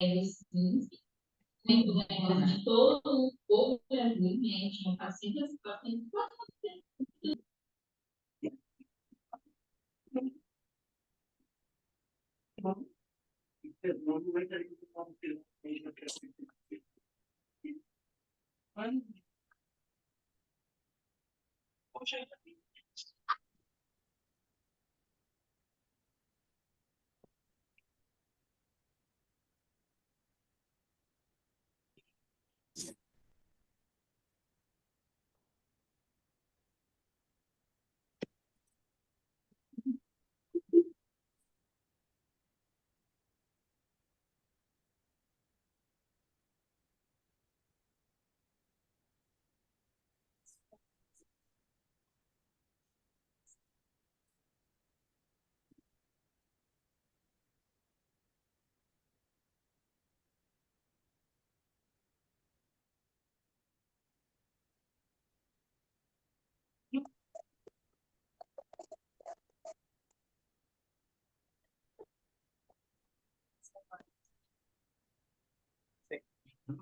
15, muito negócio de todo o povo brasileiro, né? Tinham pacientes, pacientes.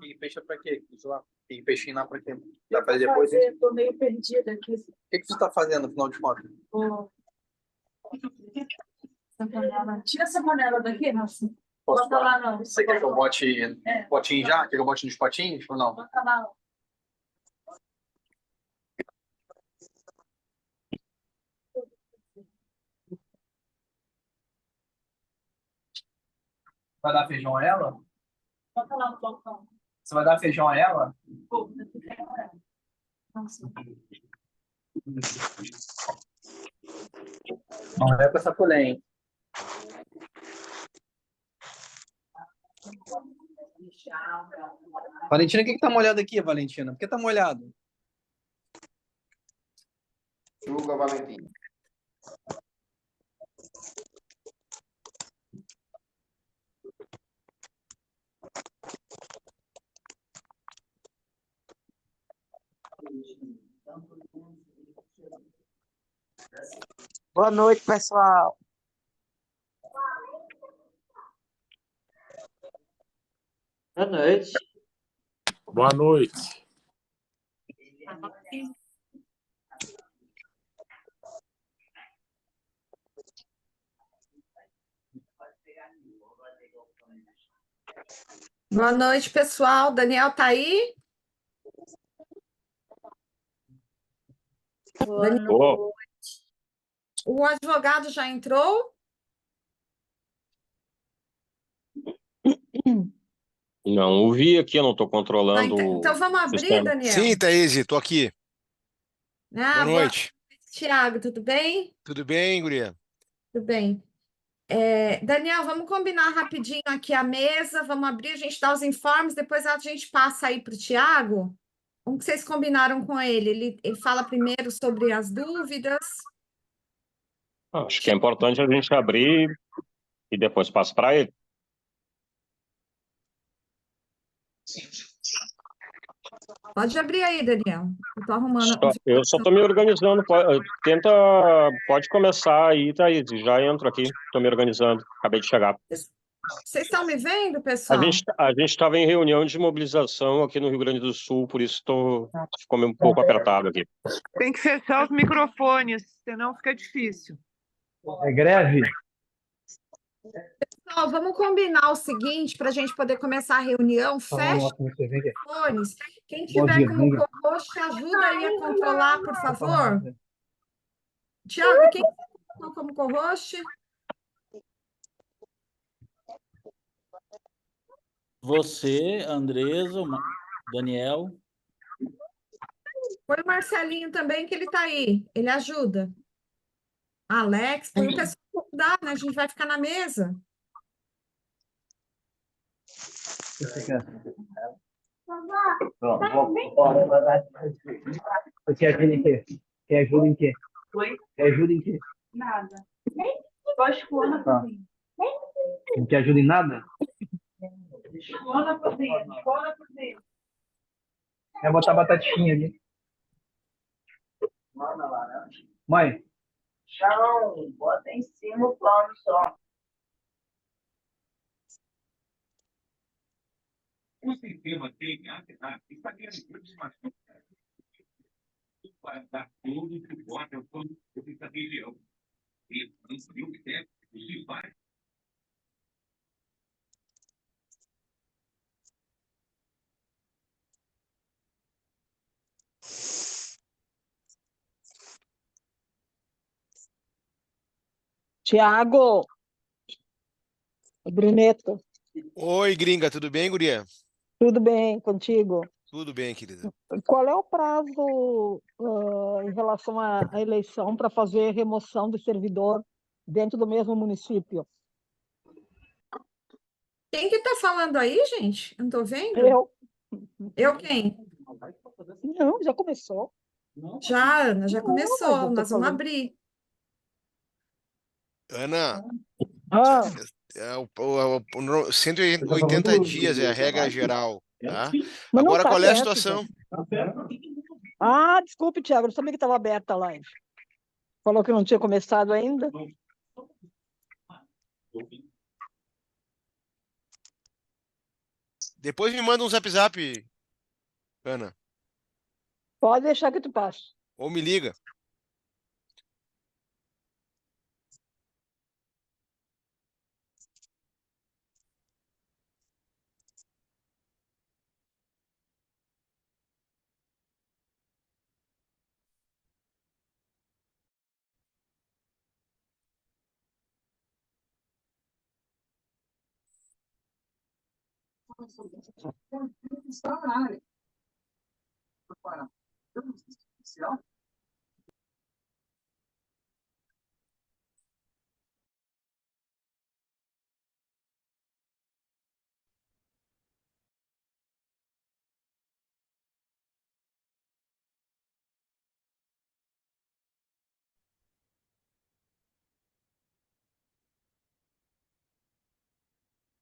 E peixe é pra quê? E peixinho lá pra quê? Vai fazer depois? Eu tô meio perdida aqui. O que você tá fazendo, no final de contas? Tira essa panela daqui, nossa. Posso Bota lá, não. Você quer que eu bote potinho já? Quer que eu bote nos potinhos ou não? Bota lá. Vai dar feijão a ela? Bota lá no balcão. Você vai dar feijão a ela? Não é com essa colher, hein? Valentina, o que tá molhado aqui, Valentina? Por que tá molhado? Chuva, Valentina. Boa noite, pessoal. Boa noite. Boa noite. Boa noite, pessoal. Daniel tá aí? Boa Boa. O advogado já entrou? Não ouvi aqui, eu não estou Tá, controlando então vamos o abrir, sistema. Daniel. Sim, Thaís, tô aqui. Ah, Boa noite. Tiago, tudo bem? Tudo bem, guria? Tudo bem. Daniel, vamos combinar rapidinho aqui a mesa, vamos abrir, a gente dá os informes, depois a gente passa aí para o Tiago. Como que vocês combinaram com ele? Ele fala primeiro sobre as dúvidas. Acho que é importante a gente abrir e depois passa para ele. Pode abrir aí, Daniel. Eu estou arrumando. Eu só estou me organizando. Pode começar aí, Thaís. Já entro aqui, estou me organizando. Acabei de chegar. Vocês estão me vendo, A pessoal? gente estava em reunião de mobilização aqui no Rio Grande do Sul, por isso ficou um pouco apertado aqui. Tem que fechar os microfones, senão fica difícil. É greve? Pessoal, vamos combinar o seguinte para a gente poder começar a reunião. Fecha os microfones. Quem tiver como co-host, ajuda aí a controlar, por favor. Tiago, quem está como co-host? Você, Andresa, Daniel. Põe o Marcelinho também, que ele está aí. Ele ajuda. Alex, põe o pessoal que dá, né? A gente vai ficar na mesa. Você ajuda em quê? Quer ajuda em quê? Oi? Quer ajuda em quê? Nada. Só escola por dentro. Não te ajuda em nada? Escola por dentro. Escola por dentro. É botar batatinha ali. Mãe, Chão, bota em cima o plano só. Tiago, Bruneto, Oi, gringa, tudo bem, guria? tudo bem contigo? Tudo bem, querida. Qual é o prazo em relação à eleição para fazer remoção de servidor dentro do mesmo município? Quem que tá falando aí, gente? Eu não tô vendo. Eu quem? Não, já começou. Já, Ana, já Não, mas começou. eu tô Nós vamos falando. abrir. Ana, Ah, 180 dias é a regra geral, tá? mas não Agora, está qual é a aberto, situação? Ah, desculpe, Tiago, não sabia que estava aberta a live. Falou que não tinha começado ainda. Depois me manda um zap zap, Ana, Pode deixar que tu passe. ou me liga.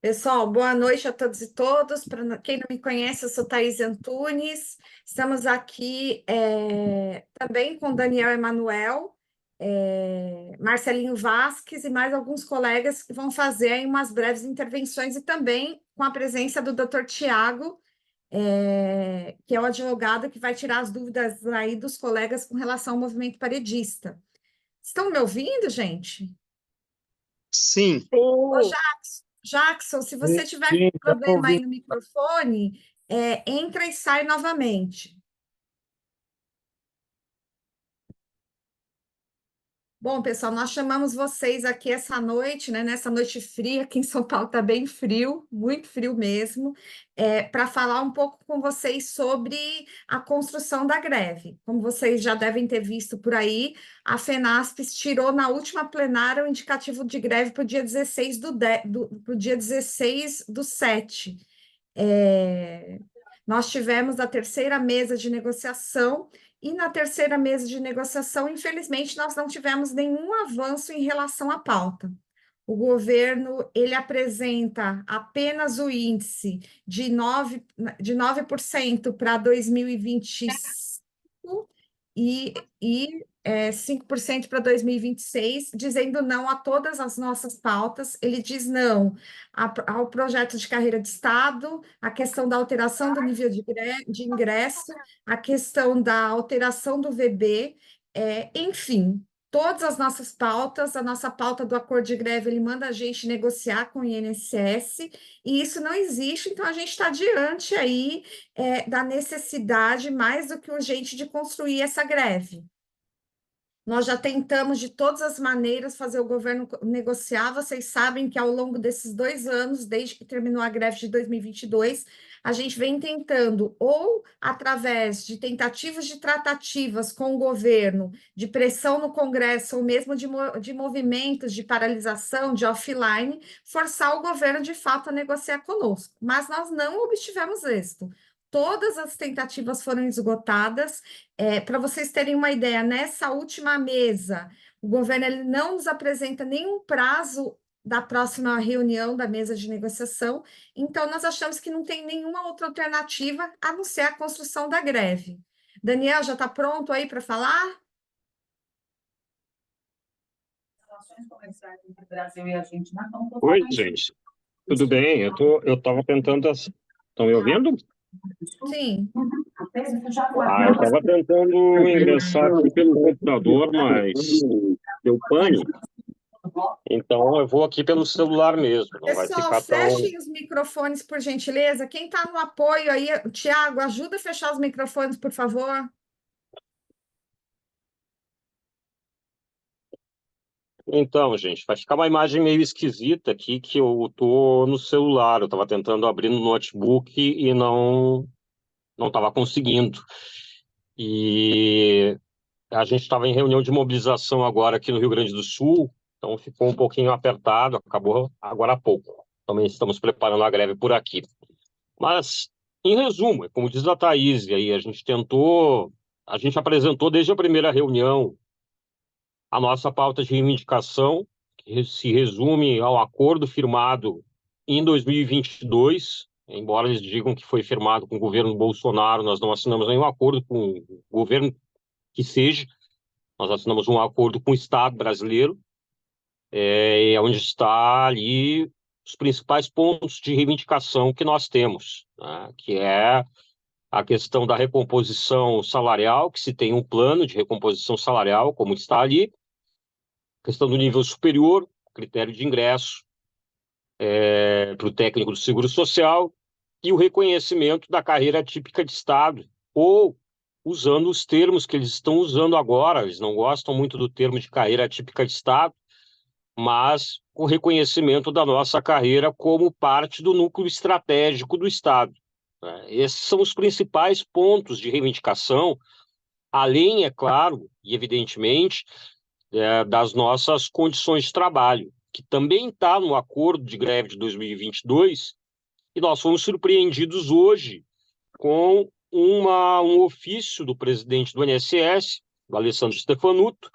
Pessoal, boa noite a todos e todas. Para quem não me conhece, eu sou Thaís Antunes. Estamos aqui também com Daniel Emanuel, Marcelinho Vasques e mais alguns colegas que vão fazer aí umas breves intervenções e também com a presença do Dr. Tiago, que é o advogado que vai tirar as dúvidas aí dos colegas com relação ao movimento paredista. Estão me ouvindo, gente? Sim. Ô, Jackson, se você tiver Sim, já tô problema aí ouvindo. no microfone, entra e sai novamente. Bom, pessoal, nós chamamos vocês aqui essa noite, né, nessa noite fria, aqui em São Paulo está bem frio, muito frio mesmo, para falar um pouco com vocês sobre a construção da greve. Como vocês já devem ter visto por aí, a FENASPES tirou na última plenária o indicativo de greve para o dia 16 do 7. Nós tivemos a terceira mesa de negociação e na terceira mesa de negociação, infelizmente, nós não tivemos nenhum avanço em relação à pauta. O governo, ele apresenta apenas o índice de 9% para 2025 e 5% para 2026, dizendo não a todas as nossas pautas. Ele diz não ao projeto de carreira de Estado, a questão da alteração do nível de ingresso, a questão da alteração do VB, enfim, todas as nossas pautas, a nossa pauta do acordo de greve, ele manda a gente negociar com o INSS, e isso não existe, então a gente está diante aí da necessidade mais do que urgente de construir essa greve. Nós já tentamos de todas as maneiras fazer o governo negociar. Vocês sabem que ao longo desses 2 anos, desde que terminou a greve de 2022, a gente vem tentando, ou através de tentativas de tratativas com o governo, de pressão no Congresso, ou mesmo de movimentos de paralisação, de offline, forçar o governo de fato a negociar conosco. Mas nós não obtivemos êxito. Todas as tentativas foram esgotadas. Para vocês terem uma ideia, nessa última mesa, o governo ele não nos apresenta nenhum prazo da próxima reunião da mesa de negociação, então nós achamos que não tem nenhuma outra alternativa a não ser a construção da greve. Daniel, já está pronto aí para falar? As relações comerciais entre o Brasil e a Argentina estão Oi, totalmente gente. Tudo bem? Eu estava Estão me ouvindo? Sim. Eu estava tentando ingressar aqui pelo computador, mas deu pane. Então eu vou aqui pelo celular mesmo. Não vai Pessoal, ficar tão. fechem os microfones, por gentileza. Quem está no apoio aí, Tiago, ajuda a fechar os microfones, por favor. Então, gente, vai ficar uma imagem meio esquisita aqui que eu tô no celular. Eu estava tentando abrir no notebook e não estava conseguindo. E a gente estava em reunião de mobilização agora aqui no Rio Grande do Sul, então ficou um pouquinho apertado, acabou agora há pouco. Também estamos preparando a greve por aqui. Mas, em resumo, é como diz a Thaís aí, a gente apresentou desde a primeira reunião a nossa pauta de reivindicação, que se resume ao acordo firmado em 2022, embora eles digam que foi firmado com o governo Bolsonaro, nós não assinamos nenhum acordo com o governo que seja, nós assinamos um acordo com o Estado brasileiro, onde está ali os principais pontos de reivindicação que nós temos, né, que é a questão da recomposição salarial, que se tem um plano de recomposição salarial, como está ali, a questão do nível superior, critério de ingresso para o técnico do Seguro Social, e o reconhecimento da carreira típica de Estado, ou usando os termos que eles estão usando agora, eles não gostam muito do termo de carreira típica de Estado, mas o reconhecimento da nossa carreira como parte do núcleo estratégico do Estado. Esses são os principais pontos de reivindicação, além, é claro, e evidentemente, das nossas condições de trabalho, que também está no acordo de greve de 2022, e nós fomos surpreendidos hoje com um ofício do presidente do INSS, do Alessandro Stefanuto,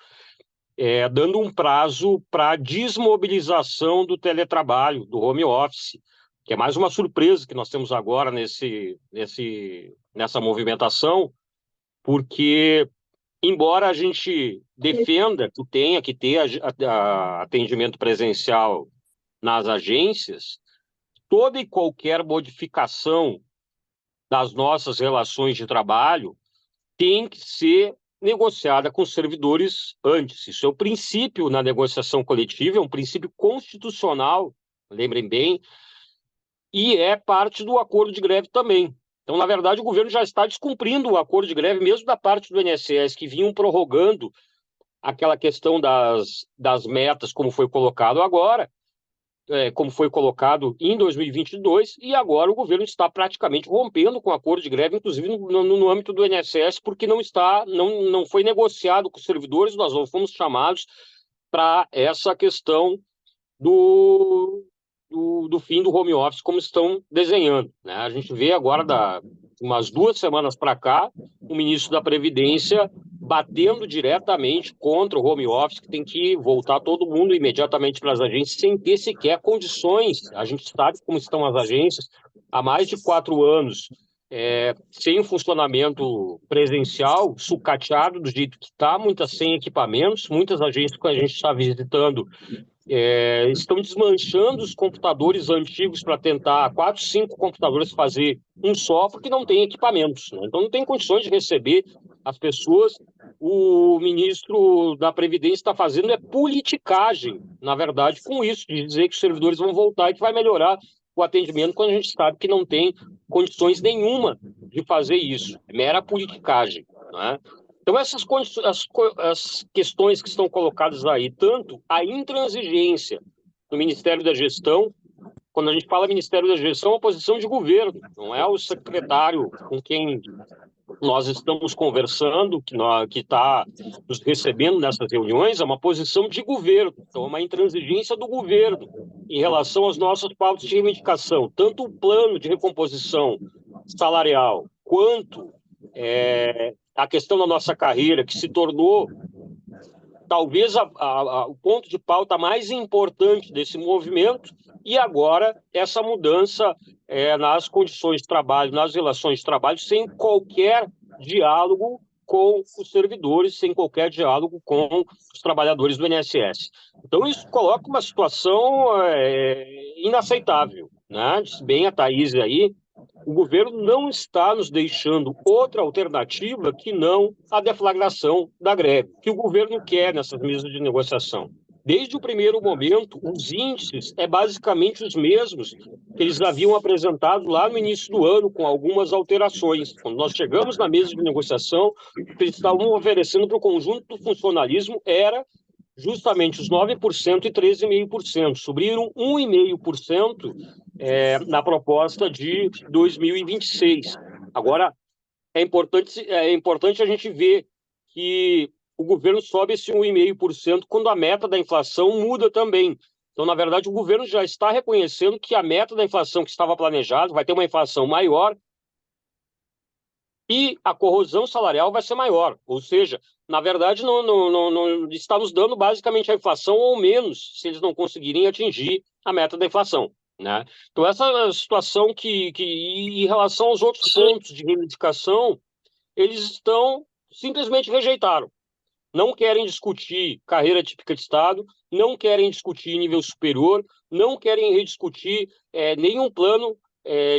dando um prazo para desmobilização do teletrabalho, do home office, que é mais uma surpresa que nós temos agora nessa movimentação, porque, embora a gente defenda que tenha que ter atendimento presencial nas agências, toda e qualquer modificação das nossas relações de trabalho tem que ser negociada com os servidores antes. Isso é o princípio na negociação coletiva, é um princípio constitucional, lembrem bem, e é parte do acordo de greve também. Então, na verdade, o governo já está descumprindo o acordo de greve, mesmo da parte do INSS, que vinham prorrogando aquela questão das metas, como foi colocado agora, como foi colocado em 2022, e agora o governo está praticamente rompendo com o acordo de greve, inclusive no âmbito do INSS, porque não foi negociado com os servidores, nós não fomos chamados para essa questão do fim do home office, como estão desenhando, né? A gente vê agora, umas 2 semanas para cá, o ministro da Previdência batendo diretamente contra o home office, que tem que voltar todo mundo imediatamente para as agências, sem ter sequer condições. A gente sabe como estão as agências há mais de 4 anos, sem funcionamento presencial, sucateado do jeito que está, muitas sem equipamentos, muitas agências que a gente está visitando estão desmanchando os computadores antigos para tentar 4, 5 computadores fazer um só, porque não tem equipamentos, né? Então não tem condições de receber as pessoas. O ministro da Previdência está fazendo politicagem, na verdade, com isso, de dizer que os servidores vão voltar e que vai melhorar o atendimento, quando a gente sabe que não tem condições nenhuma de fazer isso. É mera politicagem, né? Então, as questões que estão colocadas aí, tanto a intransigência do Ministério da Gestão, quando a gente fala Ministério da Gestão, é uma posição de governo, não é o secretário com quem nós estamos conversando, que está nos recebendo nessas reuniões, é uma posição de governo, então é uma intransigência do governo em relação às nossas pautas de reivindicação, tanto o plano de recomposição salarial, quanto a questão da nossa carreira, que se tornou talvez o ponto de pauta mais importante desse movimento, e agora essa mudança nas condições de trabalho, nas relações de trabalho, sem qualquer diálogo com os servidores, sem qualquer diálogo com os trabalhadores do INSS. Então, isso coloca uma situação inaceitável, né? Disse bem a Thaís aí, o governo não está nos deixando outra alternativa que não a deflagração da greve, que o governo quer nessas mesas de negociação. Desde o primeiro momento, os índices basicamente os mesmos que eles haviam apresentado lá no início do ano, com algumas alterações. Quando nós chegamos na mesa de negociação, o que eles estavam oferecendo para o conjunto do funcionalismo era justamente os 9% e 13,5%. Subiram 1,5% na proposta de 2026. Agora, é importante a gente ver que o governo sobe esse 1,5% quando a meta da inflação muda também. Então, na verdade, o governo já está reconhecendo que a meta da inflação que estava planejada vai ter uma inflação maior e a corrosão salarial vai ser maior. Ou seja, na verdade, não está nos dando basicamente a inflação ou menos se eles não conseguirem atingir a meta da inflação, né? Então, essa situação que em relação aos outros pontos de reivindicação, eles estão simplesmente rejeitaram. Não querem discutir carreira típica de Estado, não querem discutir nível superior, não querem rediscutir nenhum plano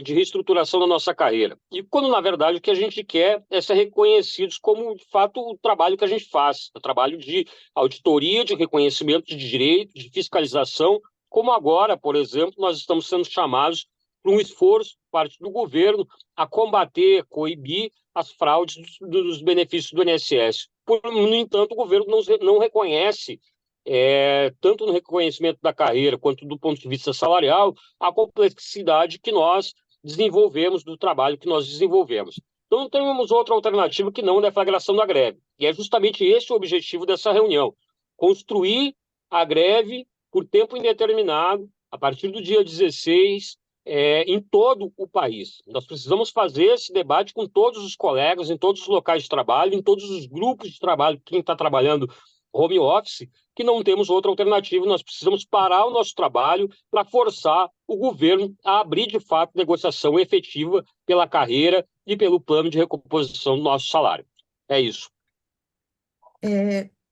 de reestruturação da nossa carreira. E quando, na verdade, o que a gente quer é ser reconhecidos como, de fato, o trabalho que a gente faz, o trabalho de auditoria, de reconhecimento de direito, de fiscalização, como agora, por exemplo, nós estamos sendo chamados para um esforço por parte do governo a combater, coibir as fraudes dos benefícios do INSS. No entanto, o governo não reconhece, tanto no reconhecimento da carreira quanto do ponto de vista salarial, a complexidade que nós desenvolvemos, do trabalho que nós desenvolvemos. Então, não temos outra alternativa que não a deflagração da greve. E é justamente esse o objetivo dessa reunião: construir a greve por tempo indeterminado, a partir do dia 16, em todo o país. Nós precisamos fazer esse debate com todos os colegas, em todos os locais de trabalho, em todos os grupos de trabalho, quem está trabalhando home office, que não temos outra alternativa. Nós precisamos parar o nosso trabalho para forçar o governo a abrir, de fato, negociação efetiva pela carreira e pelo plano de recomposição do nosso salário. É isso.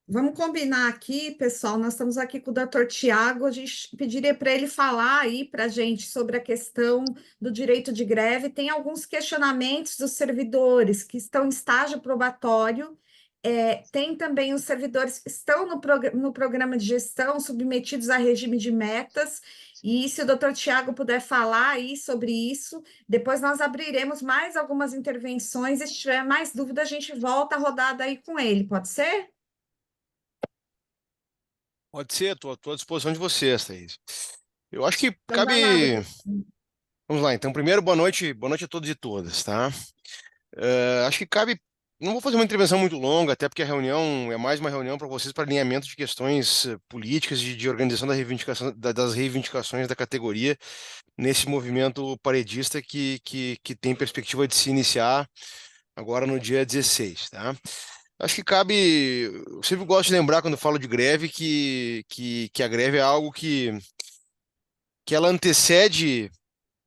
Vamos combinar aqui, pessoal, nós estamos aqui com o Dr. Tiago, a gente pediria para ele falar aí para a gente sobre a questão do direito de greve. Tem alguns questionamentos dos servidores que estão em estágio probatório, tem também os servidores que estão no programa de gestão, submetidos a regime de metas, e se o Dr. Tiago puder falar aí sobre isso, depois nós abriremos mais algumas intervenções, e se tiver mais dúvida, a gente volta a rodada aí com ele, pode ser? Pode ser, estou à disposição de vocês, Thaís. Eu acho que Então, cabe. vai lá, Vamos lá, então, primeiro, boa noite a todos e todas, tá? Acho que cabe. Não vou fazer uma intervenção muito longa, até porque a reunião é mais uma reunião para vocês para alinhamento de questões políticas e de organização das reivindicações da categoria nesse movimento paredista que tem perspectiva de se iniciar agora no dia 16, tá? Acho que cabe. Eu sempre gosto de lembrar, quando eu falo de greve, que a greve é algo que ela antecede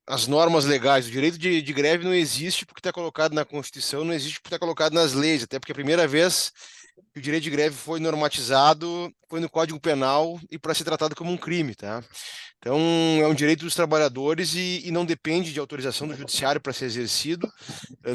as normas legais. O direito de greve não existe porque está colocado na Constituição, não existe porque está colocado nas leis, até porque a primeira vez que o direito de greve foi normatizado foi no Código Penal e para ser tratado como um crime, tá? Então, é um direito dos trabalhadores e não depende de autorização do judiciário para ser exercido,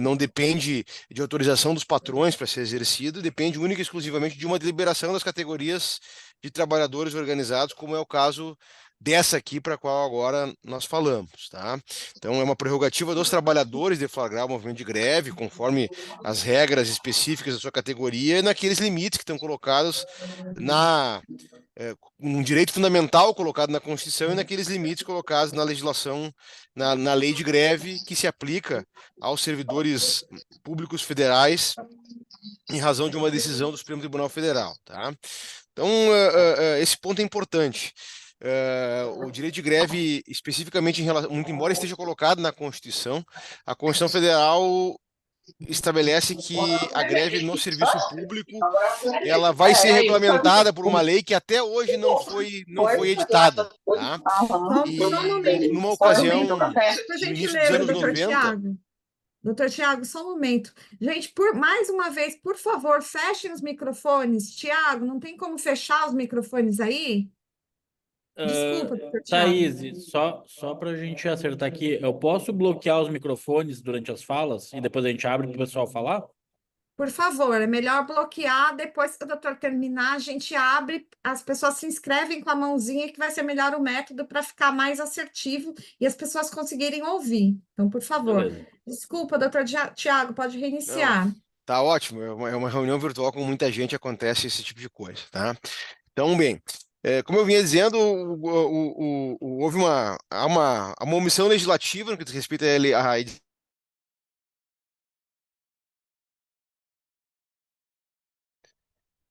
não depende de autorização dos patrões para ser exercido, depende única e exclusivamente de uma deliberação das categorias de trabalhadores organizados, como é o caso dessa aqui para a qual agora nós falamos, tá? Então, é uma prerrogativa dos trabalhadores deflagrar o movimento de greve, conforme as regras específicas da sua categoria, e naqueles limites que estão colocados um direito fundamental colocado na Constituição e naqueles limites colocados na legislação, na lei de greve, que se aplica aos servidores públicos federais em razão de uma decisão do Supremo Tribunal Federal, tá? Então, esse ponto é importante. O direito de greve, especificamente, muito embora esteja colocado na Constituição, a Constituição Federal estabelece que a greve no serviço público ela vai ser regulamentada por uma lei que até hoje não foi editada, tá? E numa ocasião, no início dos anos 90... Doutor Tiago, só um momento. Gente, mais uma vez, por favor, fechem os microfones. Tiago, não tem como fechar os microfones aí? Desculpa, doutor Tiago. Thaís, só para a gente acertar aqui, eu posso bloquear os microfones durante as falas e depois a gente abre para o pessoal falar? Por favor, é melhor bloquear. Depois que o doutor terminar, a gente abre, as pessoas se inscrevem com a mãozinha, que vai ser melhor o método para ficar mais assertivo e as pessoas conseguirem ouvir. Então, por favor. Beleza. Desculpa, doutor Tiago, pode Não, reiniciar. tá ótimo. É uma reunião virtual com muita gente, acontece esse tipo de coisa, tá? Então, bem, como eu vinha dizendo, houve há uma omissão legislativa no que diz respeito à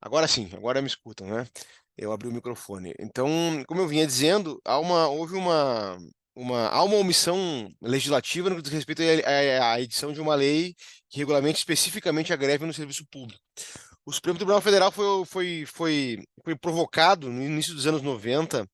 Agora sim, agora me escutam, né? Eu abri o microfone. Então, como eu vinha dizendo, há uma omissão legislativa no que diz respeito à edição de uma lei que regulamente especificamente a greve no serviço público. O Supremo Tribunal Federal foi provocado no início dos anos 90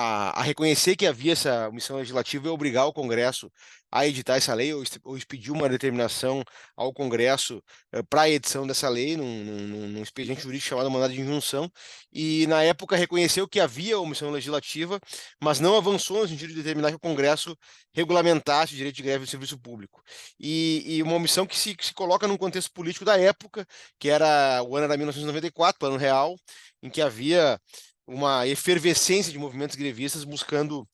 a reconhecer que havia essa omissão legislativa e obrigar o Congresso a editar essa lei ou expedir uma determinação ao Congresso para a edição dessa lei num expediente jurídico chamado mandado de injunção, e na época reconheceu que havia omissão legislativa, mas não avançou no sentido de determinar que o Congresso regulamentasse o direito de greve no serviço público. E uma omissão que se coloca num contexto político da época, que o ano era 1994, Plano Real, em que havia uma efervescência de movimentos grevistas buscando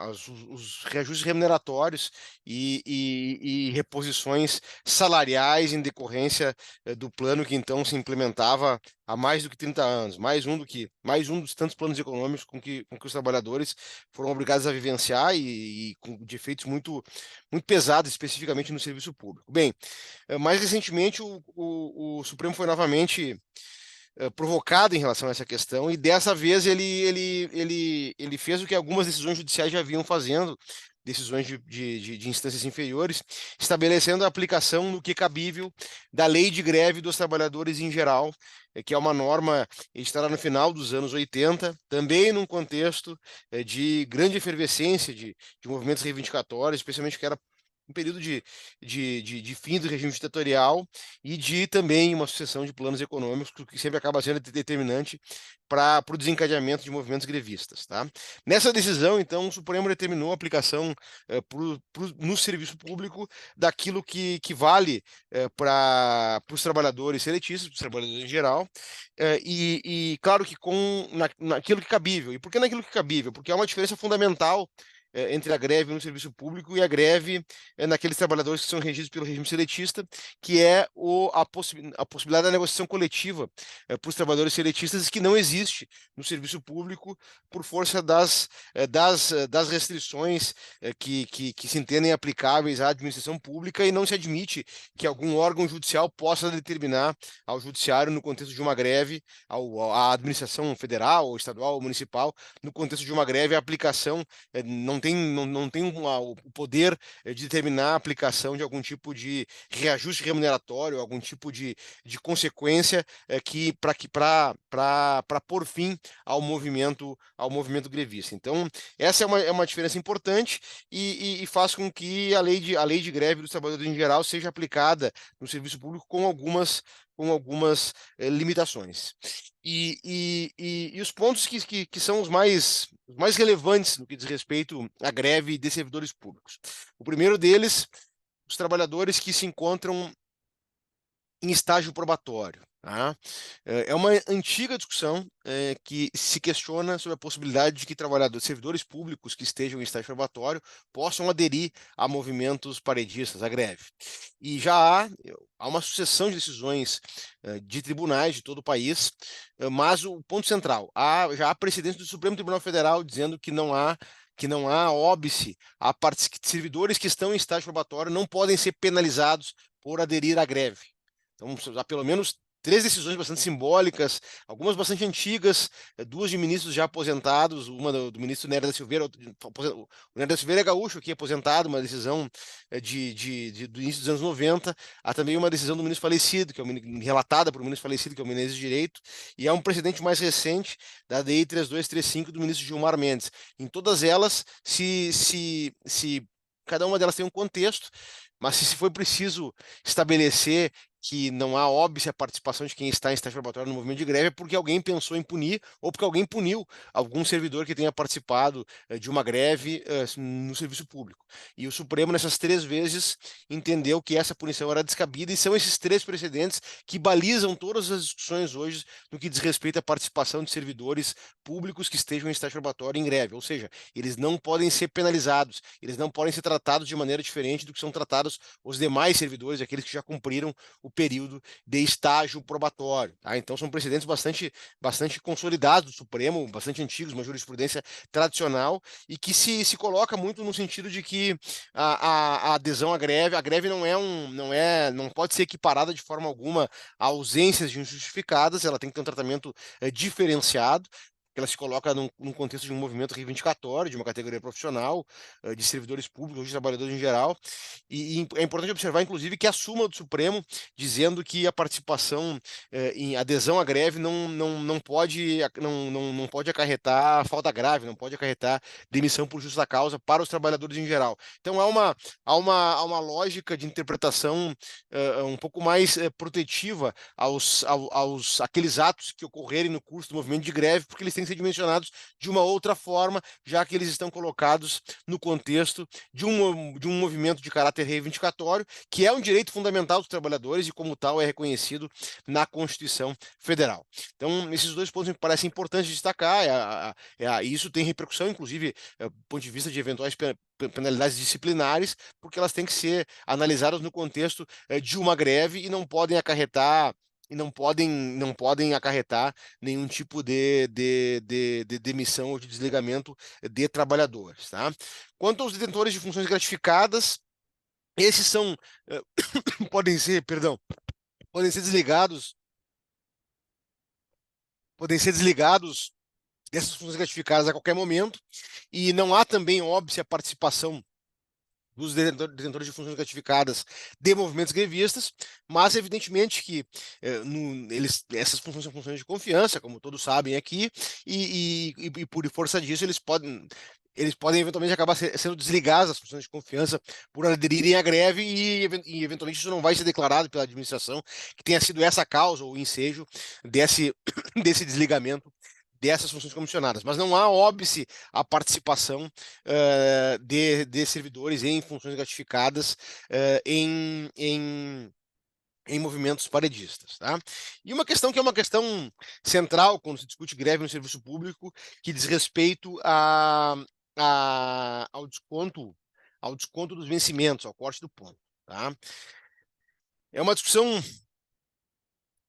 os reajustes remuneratórios e reposições salariais em decorrência do plano que então se implementava há mais do que 30 anos, mais um dos tantos planos econômicos com que os trabalhadores foram obrigados a vivenciar e de efeitos muito pesados, especificamente no serviço público. Bem, mais recentemente o Supremo foi novamente provocado em relação a essa questão, e dessa vez ele fez o que algumas decisões judiciais já vinham fazendo, decisões de instâncias inferiores, estabelecendo a aplicação no que cabível da lei de greve dos trabalhadores em geral, que é uma norma editada no final dos anos 80, também num contexto de grande efervescência de movimentos reivindicatórios, especialmente que era um período de fim do regime ditatorial e de também uma sucessão de planos econômicos, que sempre acaba sendo determinante para o desencadeamento de movimentos grevistas. Tá? Nessa decisão, então, o Supremo determinou a aplicação no serviço público daquilo que vale para os trabalhadores seletistas, para os trabalhadores em geral, claro que naquilo que é cabível. E por que naquilo que é cabível? Porque há uma diferença fundamental entre a greve no serviço público e a greve naqueles trabalhadores que são regidos pelo regime seletista, que é a possibilidade da negociação coletiva para os trabalhadores seletistas, que não existe no serviço público por força das restrições que se entendem aplicáveis à administração pública, e não se admite que algum órgão judicial possa determinar ao judiciário, no contexto de uma greve, à administração federal, ou estadual, ou municipal, no contexto de uma greve, a aplicação não tem o poder de determinar a aplicação de algum tipo de reajuste remuneratório, algum tipo de consequência para pôr fim ao movimento grevista. Então, essa é uma diferença importante e faz com que a lei de greve dos trabalhadores em geral seja aplicada no serviço público com algumas limitações. E os pontos que são os mais relevantes no que diz respeito à greve de servidores públicos. O primeiro deles, os trabalhadores que se encontram em estágio probatório. Tá? É uma antiga discussão que se questiona sobre a possibilidade de que servidores públicos que estejam em estágio probatório possam aderir a movimentos paredistas, à greve. E já há uma sucessão de decisões de tribunais de todo o país, mas o ponto central, já há precedentes do Supremo Tribunal Federal dizendo que não há óbice a servidores que estão em estágio probatório não podem ser penalizados por aderir à greve. Então, há pelo menos 3 decisões bastante simbólicas, algumas bastante antigas, 2 de ministros já aposentados, uma do ministro Nery da Silveira, o Nery da Silveira é gaúcho aqui, aposentado, uma decisão do início dos anos 90, há também uma decisão do ministro falecido, relatada por um ministro falecido, que é o Menezes de Direito, e há um precedente mais recente, da DI 3235, do ministro Gilmar Mendes. Em todas elas, cada uma delas tem um contexto, mas se foi preciso estabelecer que não há óbvia participação de quem está em estágio probatório no movimento de greve é porque alguém pensou em punir ou porque alguém puniu algum servidor que tenha participado de uma greve no serviço público. E o Supremo, nessas 3 vezes, entendeu que essa punição era descabida, e são esses 3 precedentes que balizam todas as discussões hoje no que diz respeito à participação de servidores públicos que estejam em estágio probatório em greve. Ou seja, eles não podem ser penalizados, eles não podem ser tratados de maneira diferente do que são tratados os demais servidores, aqueles que já cumpriram o período de estágio probatório. Tá? Então, são precedentes bastante consolidados do Supremo, bastante antigos, uma jurisprudência tradicional, e que se coloca muito no sentido de que a adesão à greve, a greve não pode ser equiparada de forma alguma a ausências injustificadas, ela tem que ter um tratamento diferenciado, que ela se coloca num contexto de um movimento reivindicatório, de uma categoria profissional, de servidores públicos, de trabalhadores em geral, e é importante observar, inclusive, que a súmula do Supremo, dizendo que a participação em adesão à greve não pode acarretar falta grave, não pode acarretar demissão por justa causa para os trabalhadores em geral. Então, há uma lógica de interpretação um pouco mais protetiva aqueles atos que ocorrerem no curso do movimento de greve, porque eles têm que ser dimensionados de uma outra forma, já que eles estão colocados no contexto de um movimento de caráter reivindicatório, que é um direito fundamental dos trabalhadores e, como tal, é reconhecido na Constituição Federal. Então, esses 2 pontos me parecem importantes destacar, e isso tem repercussão, inclusive, do ponto de vista de eventuais penalidades disciplinares, porque elas têm que ser analisadas no contexto de uma greve e não podem acarretar nenhum tipo de demissão ou de desligamento de trabalhadores, tá? Quanto aos detentores de funções gratificadas, esses podem ser desligados dessas funções gratificadas a qualquer momento, e não há também, óbvio, a participação dos detentores de funções gratificadas de movimentos grevistas, mas evidentemente que essas funções são funções de confiança, como todos sabem aqui, e por força disso eles podem eventualmente acabar sendo desligados das funções de confiança por aderirem à greve, e eventualmente isso não vai ser declarado pela administração que tenha sido essa a causa ou o ensejo desse desligamento dessas funções comissionadas, mas não há óbice a participação de servidores em funções gratificadas em movimentos paredistas. Tá? E uma questão que é uma questão central quando se discute greve no serviço público, que diz respeito ao desconto dos vencimentos, ao corte do ponto. Tá? É uma discussão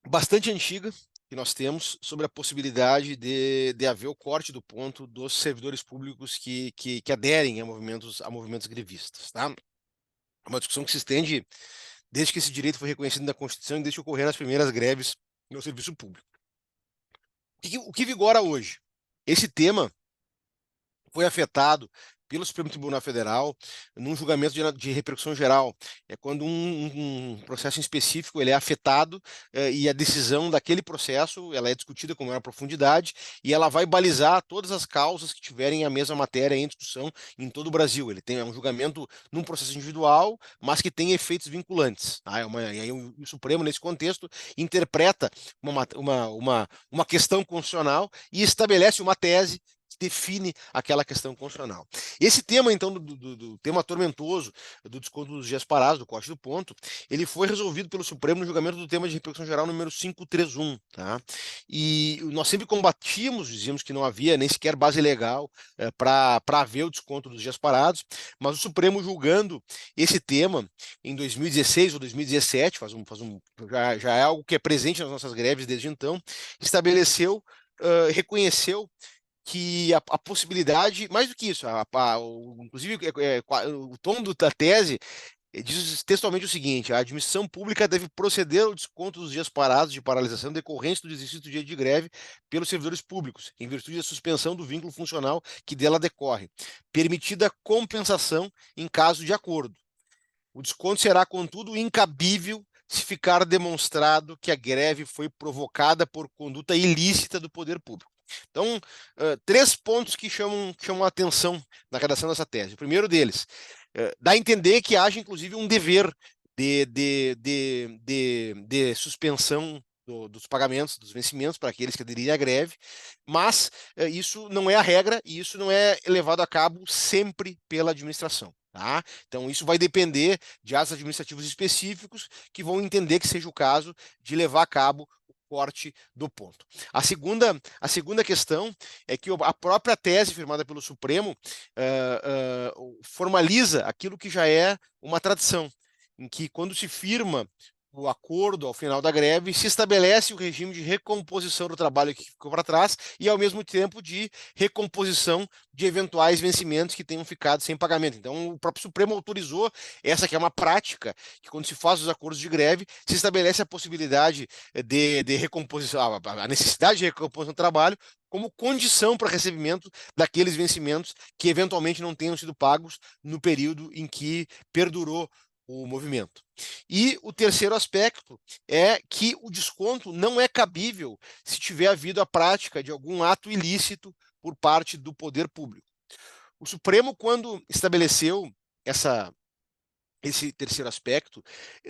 bastante antiga que nós temos sobre a possibilidade de haver o corte do ponto dos servidores públicos que aderem a movimentos grevistas. Tá? É uma discussão que se estende desde que esse direito foi reconhecido na Constituição e desde que ocorreram as primeiras greves no serviço público. O que vigora hoje? Esse tema foi afetado pelo Supremo Tribunal Federal num julgamento de repercussão geral. É quando um processo em específico ele é afetado e a decisão daquele processo ela é discutida com maior profundidade e ela vai balizar todas as causas que tiverem a mesma matéria em discussão em todo o Brasil. Ele tem um julgamento num processo individual, mas que tem efeitos vinculantes. Tá? E aí o Supremo, nesse contexto, interpreta uma questão constitucional e estabelece uma tese que define aquela questão constitucional. Esse tema, então, do tema tormentoso do desconto dos dias parados, do corte do ponto, ele foi resolvido pelo Supremo no julgamento do tema de repercussão geral número 531. Tá? E nós sempre combatíamos, dizíamos que não havia nem sequer base legal para haver o desconto dos dias parados, mas o Supremo, julgando esse tema em 2016 ou 2017, já é algo que é presente nas nossas greves desde então, estabeleceu, reconheceu que a possibilidade, mais do que isso, inclusive o tom da tese diz textualmente o seguinte: a administração pública deve proceder ao desconto dos dias parados de paralisação decorrentes do exercício do dia de greve pelos servidores públicos, em virtude da suspensão do vínculo funcional que dela decorre, permitida compensação em caso de acordo. O desconto será, contudo, incabível se ficar demonstrado que a greve foi provocada por conduta ilícita do poder público. Então, 3 pontos que chamam a atenção na redação dessa tese. O primeiro deles, dá a entender que haja, inclusive, um dever de suspensão dos pagamentos, dos vencimentos para aqueles que aderirem à greve, mas isso não é a regra e isso não é levado a cabo sempre pela administração. Tá? Então, isso vai depender de atos administrativos específicos que vão entender que seja o caso de levar a cabo o corte do ponto. A segunda questão é que a própria tese firmada pelo Supremo formaliza aquilo que já é uma tradição, em que quando se firma o acordo ao final da greve, se estabelece o regime de recomposição do trabalho que ficou para trás e, ao mesmo tempo, de recomposição de eventuais vencimentos que tenham ficado sem pagamento. Então, o próprio Supremo autorizou essa que é uma prática, que quando se faz os acordos de greve, se estabelece a possibilidade de recomposição, a necessidade de recomposição do trabalho, como condição para recebimento daqueles vencimentos que eventualmente não tenham sido pagos no período em que perdurou o movimento. E o terceiro aspecto é que o desconto não é cabível se tiver havido a prática de algum ato ilícito por parte do poder público. O Supremo, quando estabeleceu esse terceiro aspecto,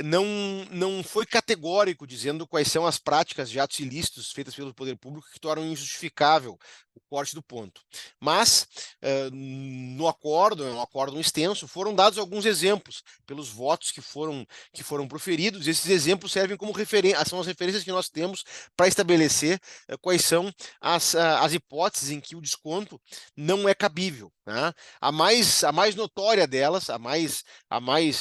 não foi categórico dizendo quais são as práticas de atos ilícitos feitas pelo poder público que tornam injustificável o corte do ponto. Mas, no acordo, é um acórdão extenso, foram dados alguns exemplos pelos votos que foram proferidos. Esses exemplos servem como referência, são as referências que nós temos para estabelecer quais são as hipóteses em que o desconto não é cabível. Né? A mais notória delas,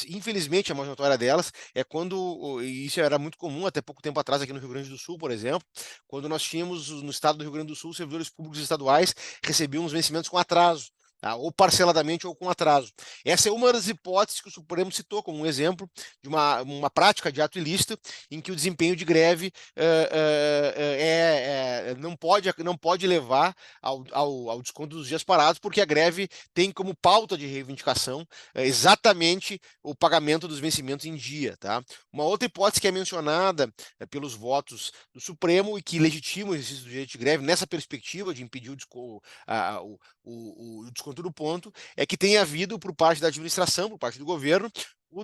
infelizmente, a mais notória delas é quando, e isso era muito comum até pouco tempo atrás aqui no Rio Grande do Sul, por exemplo, quando nós tínhamos no estado do Rio Grande do Sul, servidores públicos estaduais recebiam os vencimentos com atraso, tá? Ou parceladamente ou com atraso. Essa é uma das hipóteses que o Supremo citou como um exemplo de uma prática de ato ilícito em que o desempenho de greve não pode levar ao desconto dos dias parados, porque a greve tem como pauta de reivindicação exatamente o pagamento dos vencimentos em dia. Tá? Uma outra hipótese que é mencionada pelos votos do Supremo e que legitima o exercício do direito de greve nessa perspectiva de impedir o desconto do ponto é que tem havido por parte da administração, por parte do governo, o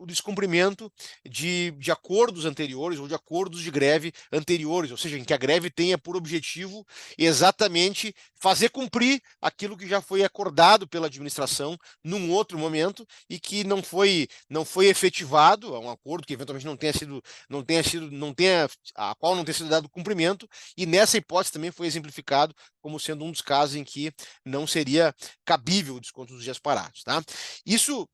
descumprimento de acordos anteriores ou de acordos de greve anteriores, ou seja, em que a greve tenha por objetivo exatamente fazer cumprir aquilo que já foi acordado pela administração num outro momento e que não foi efetivado, um acordo que eventualmente a qual não tenha sido dado cumprimento, e nessa hipótese também foi exemplificado como sendo um dos casos em que não seria cabível o desconto dos dias parados. Tá? Isso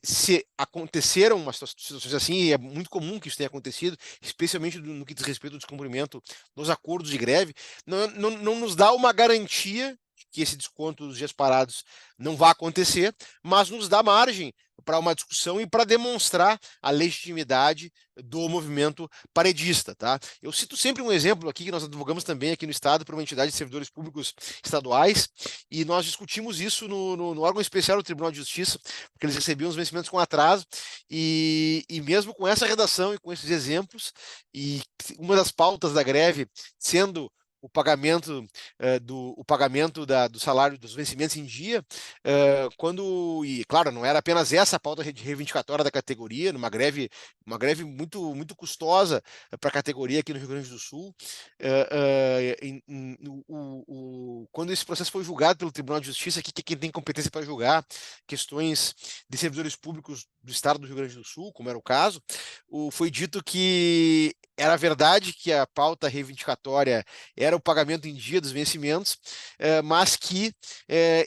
se aconteceram umas situações assim, e é muito comum que isso tenha acontecido, especialmente no que diz respeito ao descumprimento dos acordos de greve, não nos dá uma garantia que esse desconto dos dias parados não vai acontecer, mas nos dá margem para uma discussão e para demonstrar a legitimidade do movimento paredista. Tá? Eu cito sempre um exemplo aqui que nós advogamos também aqui no Estado por uma entidade de servidores públicos estaduais, e nós discutimos isso no órgão especial do Tribunal de Justiça, porque eles recebiam os vencimentos com atraso, e mesmo com essa redação e com esses exemplos, e uma das pautas da greve sendo o pagamento do salário dos vencimentos em dia, e claro, não era apenas essa a pauta reivindicatória da categoria, numa greve muito, muito custosa para a categoria aqui no Rio Grande do Sul, quando esse processo foi julgado pelo Tribunal de Justiça, que quem tem competência para julgar questões de servidores públicos do Estado do Rio Grande do Sul, como era o caso, foi dito que era verdade que a pauta reivindicatória era o pagamento em dia dos vencimentos, mas que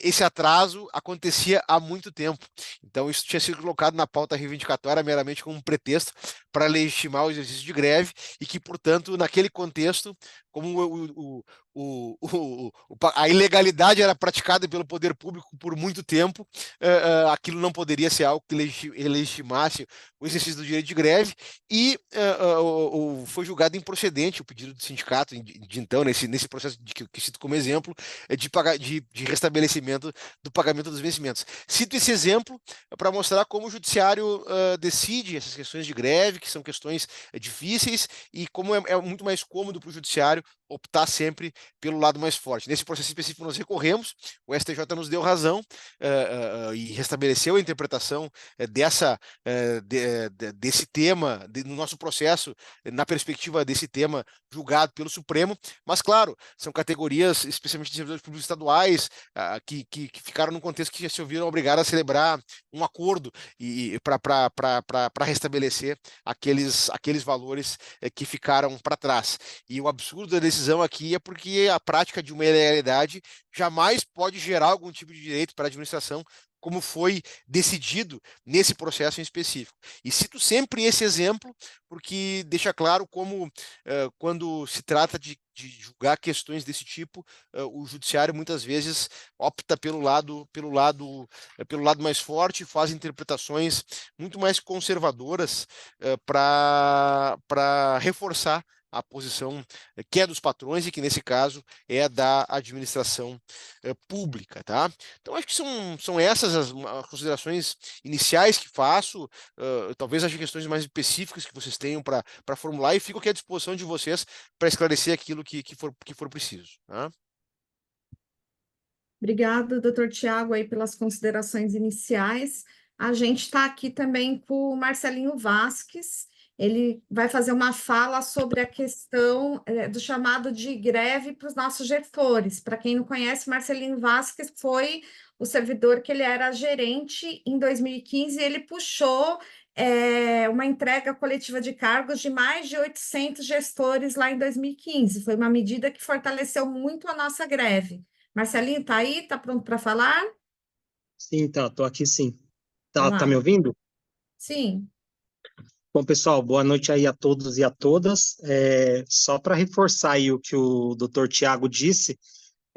esse atraso acontecia há muito tempo. Então, isso tinha sido colocado na pauta reivindicatória meramente como um pretexto para legitimar o exercício de greve e que, portanto, naquele contexto, como a ilegalidade era praticada pelo poder público por muito tempo, aquilo não poderia ser algo que legitimasse o exercício do direito de greve, e foi julgado improcedente o pedido do sindicato de então, nesse processo que cito como exemplo, de restabelecimento do pagamento dos vencimentos. Cito esse exemplo para mostrar como o judiciário decide essas questões de greve, que são questões difíceis, e como é muito mais cômodo para o judiciário optar sempre pelo lado mais forte. Nesse processo específico, nós recorremos, o STJ nos deu razão e restabeleceu a interpretação desse tema, no nosso processo, na perspectiva desse tema julgado pelo Supremo, mas, claro, são categorias, especialmente de servidores públicos estaduais, que ficaram num contexto que já se ouviram obrigados a celebrar um acordo para restabelecer aqueles valores que ficaram para trás. E o absurdo da decisão aqui é porque a prática de uma ilegalidade jamais pode gerar algum tipo de direito para a administração, como foi decidido nesse processo em específico. E cito sempre esse exemplo, porque deixa claro como, quando se trata de julgar questões desse tipo, o judiciário muitas vezes opta pelo lado mais forte, faz interpretações muito mais conservadoras para reforçar a posição que é dos patrões e que, nesse caso, é da administração pública, tá? Então, acho que são essas as considerações iniciais que faço. Talvez haja questões mais específicas que vocês tenham para formular, e fico aqui à disposição de vocês para esclarecer aquilo que for preciso, tá? Obrigada, doutor Tiago, aí pelas considerações iniciais. A gente está aqui também com o Marcelinho Vasques. Ele vai fazer uma fala sobre a questão do chamado de greve para os nossos gestores. Para quem não conhece, Marcelinho Vasques foi o servidor que ele era gerente em 2015, e ele puxou uma entrega coletiva de cargos de mais de 800 gestores lá em 2015. Foi uma medida que fortaleceu muito a nossa greve. Marcelinho, tá aí? Tá pronto para falar? Sim, tá, tô aqui sim. Vamos Tá lá. me ouvindo? Sim. Bom, pessoal, boa noite aí a todos e a todas. Só para reforçar aí o que o doutor Tiago disse,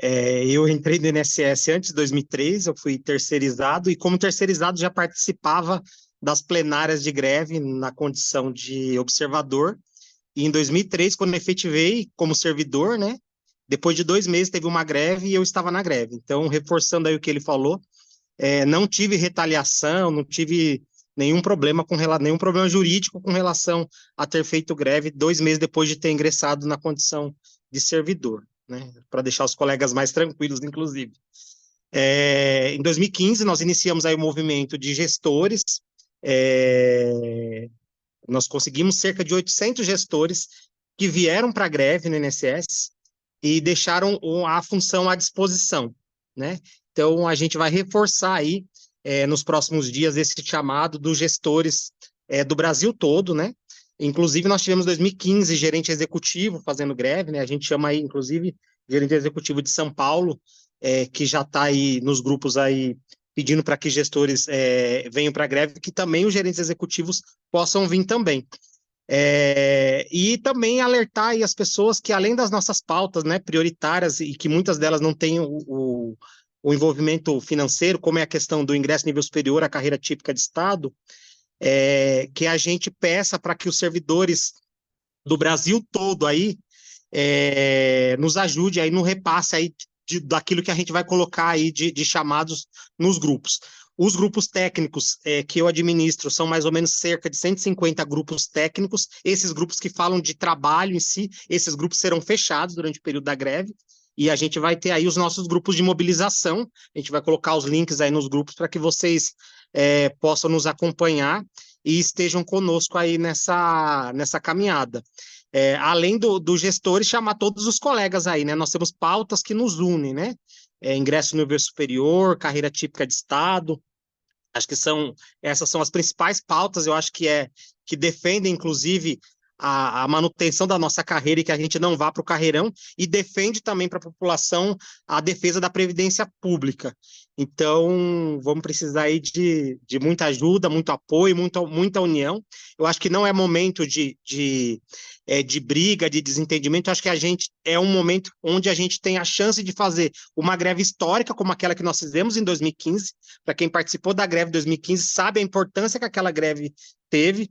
eu entrei no INSS antes de 2003, eu fui terceirizado, e como terceirizado já participava das plenárias de greve na condição de observador, e em 2003, quando eu efetivei como servidor, né, depois de 2 meses teve uma greve e eu estava na greve. Então, reforçando aí o que ele falou, não tive retaliação, não tive nenhum problema nenhum problema jurídico com relação a ter feito greve 2 meses depois de ter ingressado na condição de servidor, né? Para deixar os colegas mais tranquilos, inclusive. Em 2015, nós iniciamos aí o movimento de gestores. Nós conseguimos cerca de 800 gestores que vieram para a greve no INSS e deixaram a função à disposição, né? Então, a gente vai reforçar aí, nos próximos dias, esse chamado dos gestores do Brasil todo, né? Inclusive, nós tivemos em 2015 gerente executivo fazendo greve, né? A gente chama aí, inclusive, gerente executivo de São Paulo, que já está aí nos grupos aí pedindo para que gestores venham para a greve, que também os gerentes executivos possam vir também. E também alertar aí as pessoas que, além das nossas pautas, né, prioritárias, e que muitas delas não têm o envolvimento financeiro, como é a questão do ingresso nível superior à carreira típica de Estado, que a gente peça para que os servidores do Brasil todo aí nos ajude aí no repasse aí daquilo que a gente vai colocar aí de chamados nos grupos. Os grupos técnicos que eu administro são mais ou menos cerca de 150 grupos técnicos. Esses grupos que falam de trabalho em si, esses grupos serão fechados durante o período da greve, e a gente vai ter aí os nossos grupos de mobilização. A gente vai colocar os links aí nos grupos para que vocês possam nos acompanhar e estejam conosco aí nessa caminhada. Além dos gestores, chamar todos os colegas aí, né? Nós temos pautas que nos unem, né? Ingresso no nível superior, carreira típica de Estado. Acho que essas são as principais pautas, eu acho que defendem, inclusive, a manutenção da nossa carreira e que a gente não vá para o carreirão, e defende também para a população a defesa da previdência pública. Então, vamos precisar aí de muita ajuda, muito apoio, muita união. Eu acho que não é momento de briga, de desentendimento. Eu acho que é um momento onde a gente tem a chance de fazer uma greve histórica, como aquela que nós fizemos em 2015. Para quem participou da greve de 2015, sabe a importância que aquela greve teve.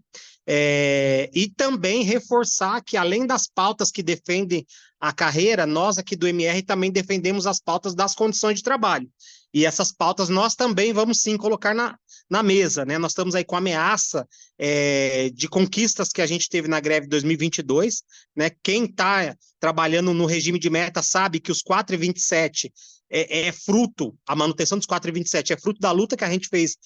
E também reforçar que, além das pautas que defendem a carreira, nós aqui do MR também defendemos as pautas das condições de trabalho. E essas pautas nós também vamos sim colocar na mesa, né? Nós estamos aí com ameaça de conquistas que a gente teve na greve de 2022, né? Quem está trabalhando no regime de meta sabe que os 4,27 é fruto, a manutenção dos 4,27 é fruto da luta que a gente fez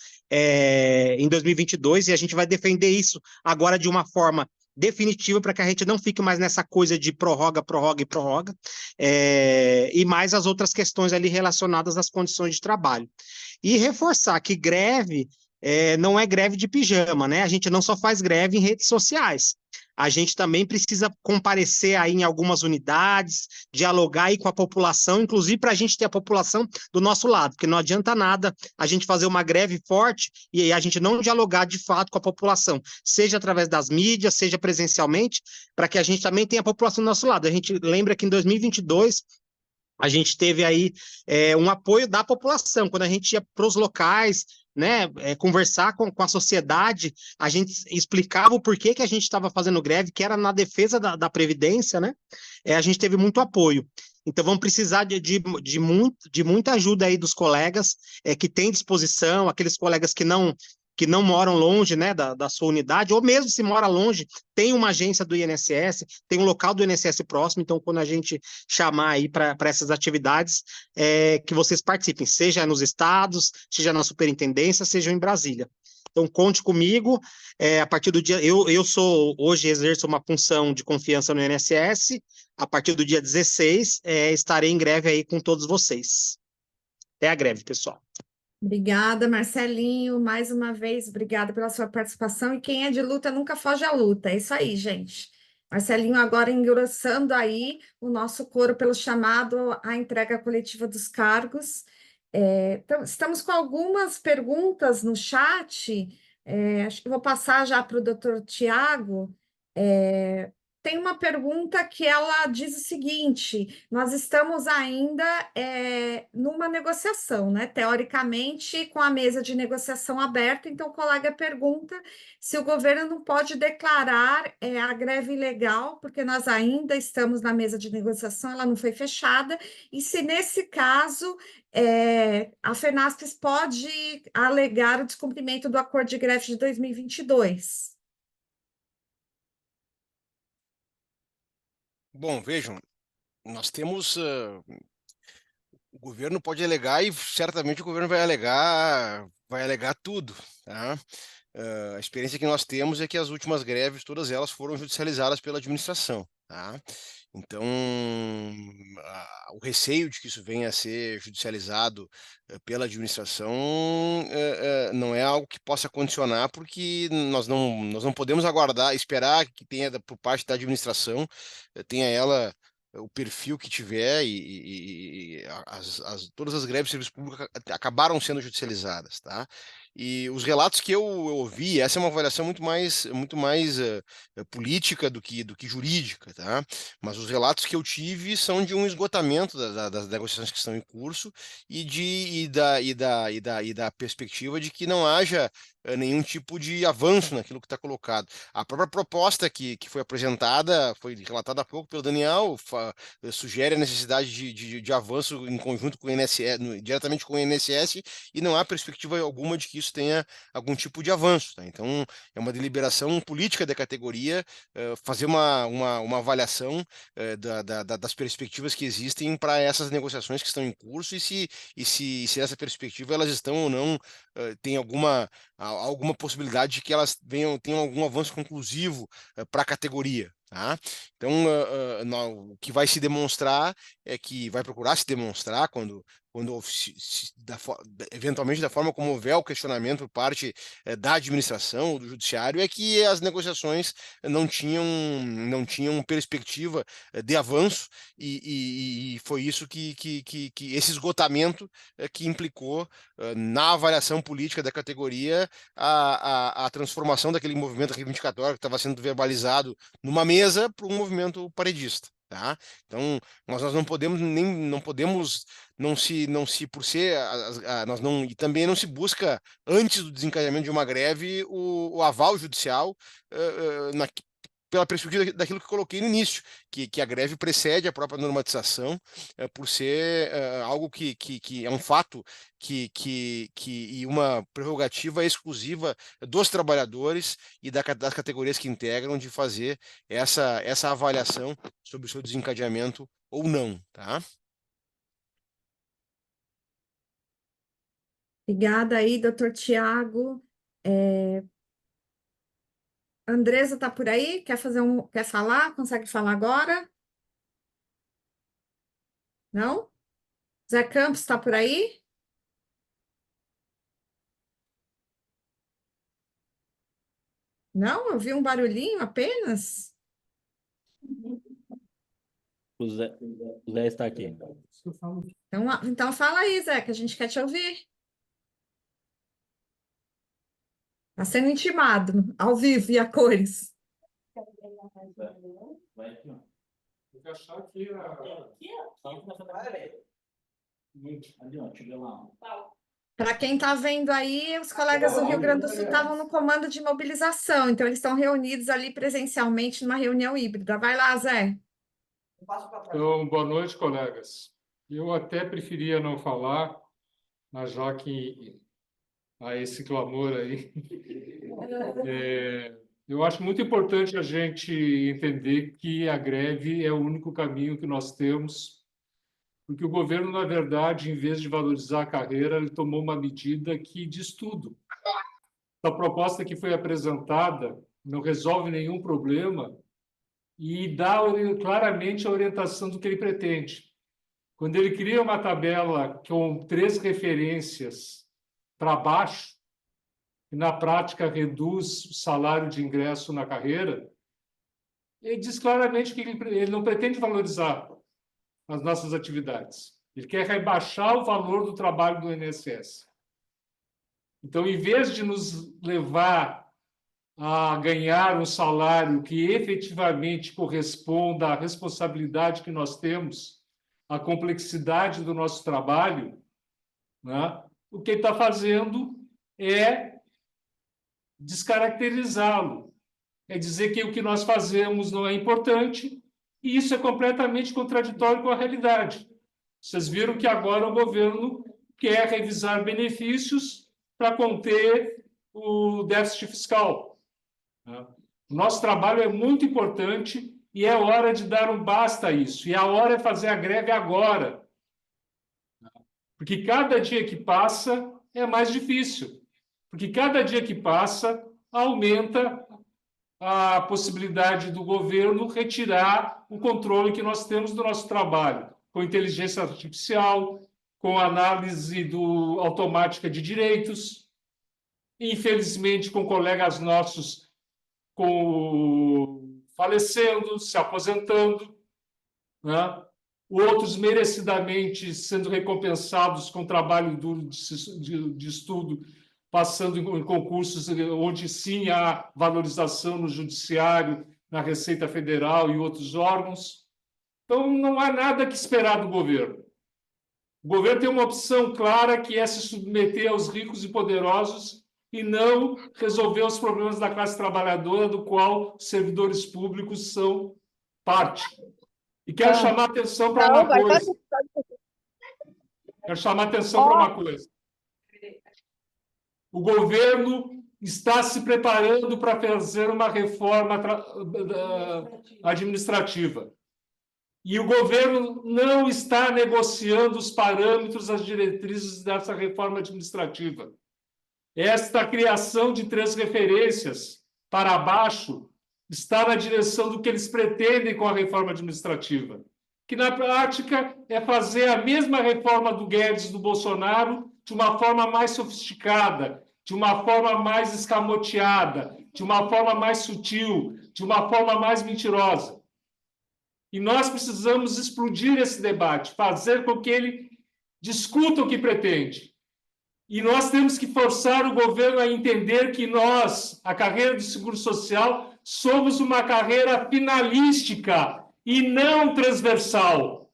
em 2022 e a gente vai defender isso agora de uma forma definitiva para que a gente não fique mais nessa coisa de prorroga, prorroga e prorroga, e mais as outras questões ali relacionadas às condições de trabalho. E reforçar que greve não é greve de pijama, né? A gente não só faz greve em redes sociais. A gente também precisa comparecer aí em algumas unidades, dialogar aí com a população, inclusive para a gente ter a população do nosso lado, porque não adianta nada a gente fazer uma greve forte e aí a gente não dialogar de fato com a população, seja através das mídias, seja presencialmente, para que a gente também tenha a população do nosso lado. A gente lembra que em 2022 a gente teve aí um apoio da população, quando a gente ia para os locais, né, conversar com a sociedade, a gente explicava o porquê que a gente estava fazendo greve, que era na defesa da Previdência, né, a gente teve muito apoio. Então, vamos precisar de muita ajuda aí dos colegas que têm disposição, aqueles colegas que não moram longe, né, da sua unidade, ou mesmo se mora longe, tem uma agência do INSS, tem um local do INSS próximo, então quando a gente chamar aí para essas atividades, que vocês participem, seja nos estados, seja na superintendência, seja em Brasília. Então conte comigo, a partir do dia, eu hoje exerço uma função de confiança no INSS, a partir do dia 16, estarei em greve aí com todos vocês. Até a greve, pessoal. Obrigada, Marcelinho, mais uma vez, obrigada pela sua participação. E quem é de luta nunca foge à luta. É isso aí, gente. Marcelinho agora engrossando aí o nosso coro pelo chamado à entrega coletiva dos cargos. Então, estamos com algumas perguntas no chat. Acho que vou passar já para o doutor Tiago. Tem uma pergunta que ela diz o seguinte: nós estamos ainda numa negociação, né? Teoricamente, com a mesa de negociação aberta, então o colega pergunta se o governo não pode declarar a greve ilegal, porque nós ainda estamos na mesa de negociação, ela não foi fechada, e se nesse caso a FENASPES pode alegar o descumprimento do acordo de greve de 2022. Bom, vejam, nós temos. O governo pode alegar e certamente o governo vai alegar tudo, tá? A experiência que nós temos é que as últimas greves, todas elas foram judicializadas pela administração, tá? Então, o receio de que isso venha a ser judicializado pela administração não é algo que possa condicionar, porque nós não podemos esperar que tenha por parte da administração, tenha ela o perfil que tiver e todas as greves de serviço público acabaram sendo judicializadas, tá? E os relatos que eu ouvi, essa é uma avaliação muito mais política do que jurídica, tá? Mas os relatos que eu tive são de um esgotamento das negociações que estão em curso e da perspectiva de que não haja nenhum tipo de avanço naquilo que está colocado. A própria proposta que foi apresentada, foi relatada há pouco pelo Daniel, sugere a necessidade de avanço em conjunto com o INSS, diretamente com o INSS, e não há perspectiva alguma de que isso tenha algum tipo de avanço, tá? Então, é uma deliberação política da categoria fazer uma avaliação das perspectivas que existem para essas negociações que estão em curso e se essa perspectiva elas estão ou não, tem alguma possibilidade de que elas tenham algum avanço conclusivo para a categoria. Tá? Então, o que vai se demonstrar vai procurar se demonstrar quando eventualmente da forma como houver o questionamento por parte da administração ou do judiciário, é que as negociações não tinham perspectiva de avanço e foi isso que esse esgotamento que implicou na avaliação política da categoria a transformação daquele movimento reivindicatório que estava sendo verbalizado numa mesa para um movimento paredista. Tá? Então, nós não podemos e também não se busca antes do desencadeamento de uma greve o aval judicial pela perspectiva daquilo que eu coloquei no início, que a greve precede a própria normatização, por ser algo que é um fato e uma prerrogativa exclusiva dos trabalhadores e das categorias que integram de fazer essa avaliação sobre o seu desencadeamento ou não, tá? Obrigada aí, doutor Tiago. Andresa está por aí? Quer falar? Consegue falar agora? Não? Zé Campos está por aí? Não? Eu vi um barulhinho apenas. O Zé está aqui. Então fala aí, Zé, que a gente quer te ouvir. Está sendo intimado, ao vivo e a cores. Vai aqui, ó. Tem que achar que Ali, ó, deixa eu ver lá. Para quem está vendo aí, os colegas do Rio Grande do Sul estavam no comando de mobilização, então eles estão reunidos ali presencialmente numa reunião híbrida. Vai lá, Zé. Então, boa noite, colegas. Eu até preferia não falar, mas já que há esse clamor aí, eu acho muito importante a gente entender que a greve é o único caminho que nós temos, porque o governo, na verdade, em vez de valorizar a carreira, ele tomou uma medida que diz tudo. A proposta que foi apresentada não resolve nenhum problema e dá claramente a orientação do que ele pretende. Quando ele cria uma tabela com 3 referências para baixo, e na prática reduz o salário de ingresso na carreira, ele diz claramente que ele não pretende valorizar as nossas atividades. Ele quer rebaixar o valor do trabalho do INSS. Então, em vez de nos levar a ganhar um salário que efetivamente corresponda à responsabilidade que nós temos, à complexidade do nosso trabalho, né? O que ele está fazendo é descaracterizá-lo, é dizer que o que nós fazemos não é importante, e isso é completamente contraditório com a realidade. Vocês viram que agora o governo quer revisar benefícios para conter o déficit fiscal. O nosso trabalho é muito importante e é hora de dar um basta a isso. E a hora é fazer a greve agora. Porque cada dia que passa é mais difícil. Porque cada dia que passa aumenta a possibilidade do governo retirar o controle que nós temos do nosso trabalho, com inteligência artificial, com análise automática de direitos, infelizmente com colegas nossos falecendo, se aposentando, né? Outros merecidamente sendo recompensados com trabalho duro de estudo, passando em concursos onde sim há valorização no judiciário, na Receita Federal e outros órgãos. Então, não há nada que esperar do governo. O governo tem uma opção clara, que é se submeter aos ricos e poderosos e não resolver os problemas da classe trabalhadora, do qual os servidores públicos são parte. E quero chamar a atenção para uma coisa. Quero chamar a atenção para uma coisa. O governo está se preparando para fazer uma reforma administrativa. E o governo não está negociando os parâmetros, as diretrizes dessa reforma administrativa. Esta criação de 3 referências para baixo está na direção do que eles pretendem com a reforma administrativa, que, na prática, é fazer a mesma reforma do Guedes e do Bolsonaro de uma forma mais sofisticada, de uma forma mais escamoteada, de uma forma mais sutil, de uma forma mais mentirosa. E nós precisamos explodir esse debate, fazer com que ele discuta o que pretende. E nós temos que forçar o governo a entender que nós, a carreira do Seguro Social, somos uma carreira finalística e não transversal.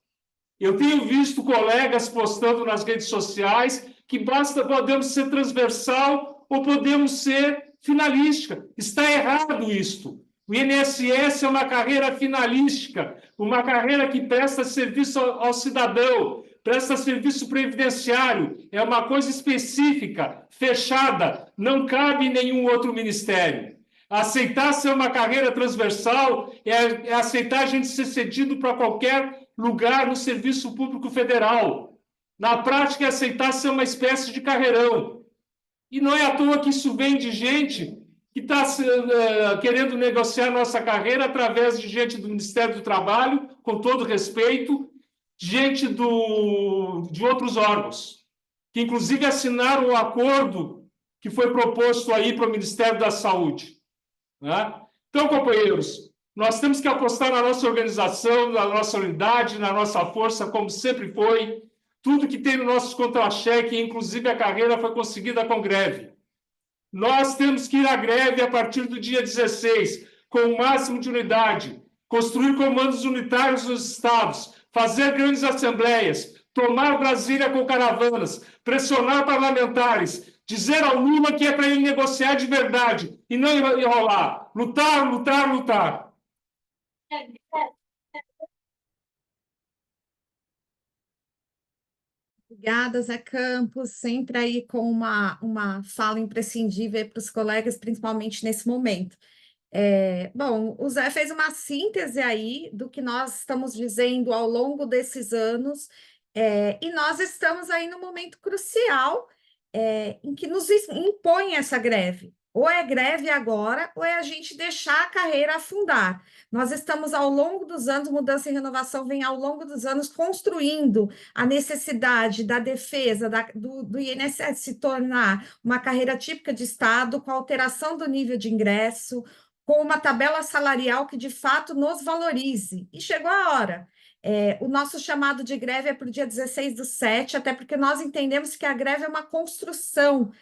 Eu tenho visto colegas postando nas redes sociais que podemos ser transversal ou podemos ser finalística. Está errado isto. O INSS é uma carreira finalística, uma carreira que presta serviço ao cidadão, presta serviço previdenciário, é uma coisa específica, fechada, não cabe em nenhum outro ministério. Aceitar ser uma carreira transversal é aceitar a gente ser cedido para qualquer lugar no serviço público federal. Na prática, é aceitar ser uma espécie de carreirão. E não é à toa que isso vem de gente que está querendo negociar nossa carreira através de gente do Ministério do Trabalho, com todo respeito, gente de outros órgãos, que inclusive assinaram o acordo que foi proposto aí para o Ministério da Saúde. Né? Então, companheiros, nós temos que apostar na nossa organização, na nossa unidade, na nossa força, como sempre foi. Tudo que tem no nosso contra-cheque, inclusive a carreira, foi conseguida com greve. Nós temos que ir à greve a partir do dia 16, com o máximo de unidade, construir comandos unitários nos estados, fazer grandes assembleias, tomar Brasília com caravanas, pressionar parlamentares, dizer ao Lula que é para ele negociar de verdade e não enrolar. Lutar, lutar, lutar. Obrigada, Zé Campos, sempre aí com uma fala imprescindível para os colegas, principalmente nesse momento. Bom, o Zé fez uma síntese aí do que nós estamos dizendo ao longo desses anos, e nós estamos aí num momento crucial em que nos impõe essa greve. Ou é greve agora, ou é a gente deixar a carreira afundar. Nós estamos, ao longo dos anos, Mudança e Renovação vem ao longo dos anos construindo a necessidade da defesa do INSS se tornar uma carreira típica de Estado, com alteração do nível de ingresso, com uma tabela salarial que, de fato, nos valorize. E chegou a hora. O nosso chamado de greve é para o dia 16/7, até porque nós entendemos que a greve é uma construção,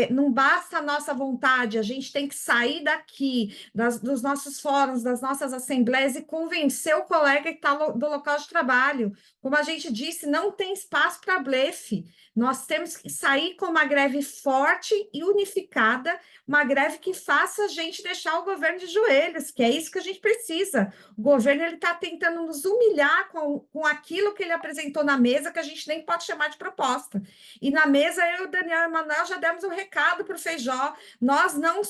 não basta a nossa vontade, a gente tem que sair daqui, dos nossos fóruns, das nossas assembleias e convencer o colega que está do local de trabalho. Como a gente disse, não tem espaço para blefe, nós temos que sair com uma greve forte e unificada, uma greve que faça a gente deixar o governo de joelhos, que é isso que a gente precisa. O governo está tentando nos humilhar com aquilo que ele apresentou na mesa, que a gente nem pode chamar de proposta. E na mesa, eu, Daniel e Manuel já demos um recado para o Feijó. Nós não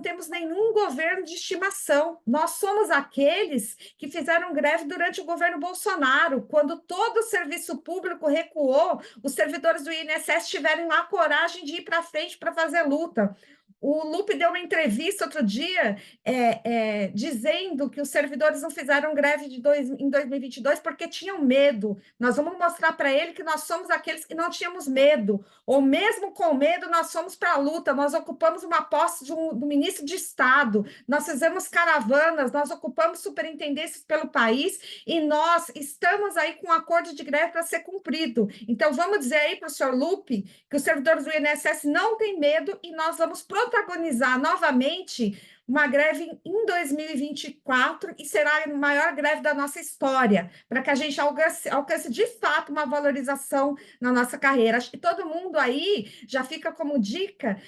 temos nenhum governo de estimação. Nós somos aqueles que fizeram greve durante o governo Bolsonaro, quando todo o serviço público recuou, os servidores do INSS tiveram a coragem de ir para frente para fazer luta. O Lupe deu uma entrevista outro dia dizendo que os servidores não fizeram greve em 2022 porque tinham medo. Nós vamos mostrar para ele que nós somos aqueles que não tínhamos medo, ou mesmo com medo, nós fomos para a luta, nós ocupamos uma posse do ministro de Estado, nós fizemos caravanas, nós ocupamos superintendências pelo país e nós estamos aí com um acordo de greve para ser cumprido. Então, vamos dizer aí para o senhor Lupe que os servidores do INSS não têm medo e nós vamos protagonizar novamente uma greve em 2024 e será a maior greve da nossa história, para que a gente alcance de fato uma valorização na nossa carreira. Acho que todo mundo aí já fica como dica,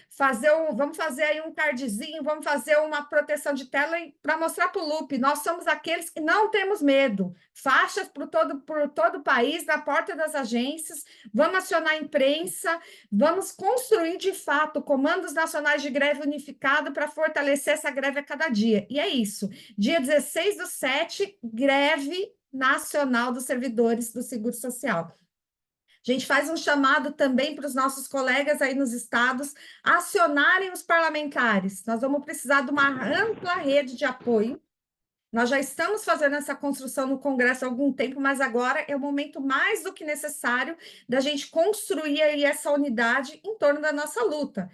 vamos fazer aí um cardzinho, vamos fazer uma proteção de tela para mostrar para o Lupe, nós somos aqueles que não temos medo, faixas por todo o país, na porta das agências, vamos acionar a imprensa, vamos construir de fato comandos nacionais de greve unificado para fortalecer essa greve a cada dia. E é isso. Dia 16/7, greve nacional dos servidores do Seguro Social. A gente faz um chamado também para os nossos colegas aí nos estados acionarem os parlamentares. Nós vamos precisar de uma ampla rede de apoio. Nós já estamos fazendo essa construção no Congresso há algum tempo, mas agora é o momento mais do que necessário da gente construir aí essa unidade em torno da nossa luta.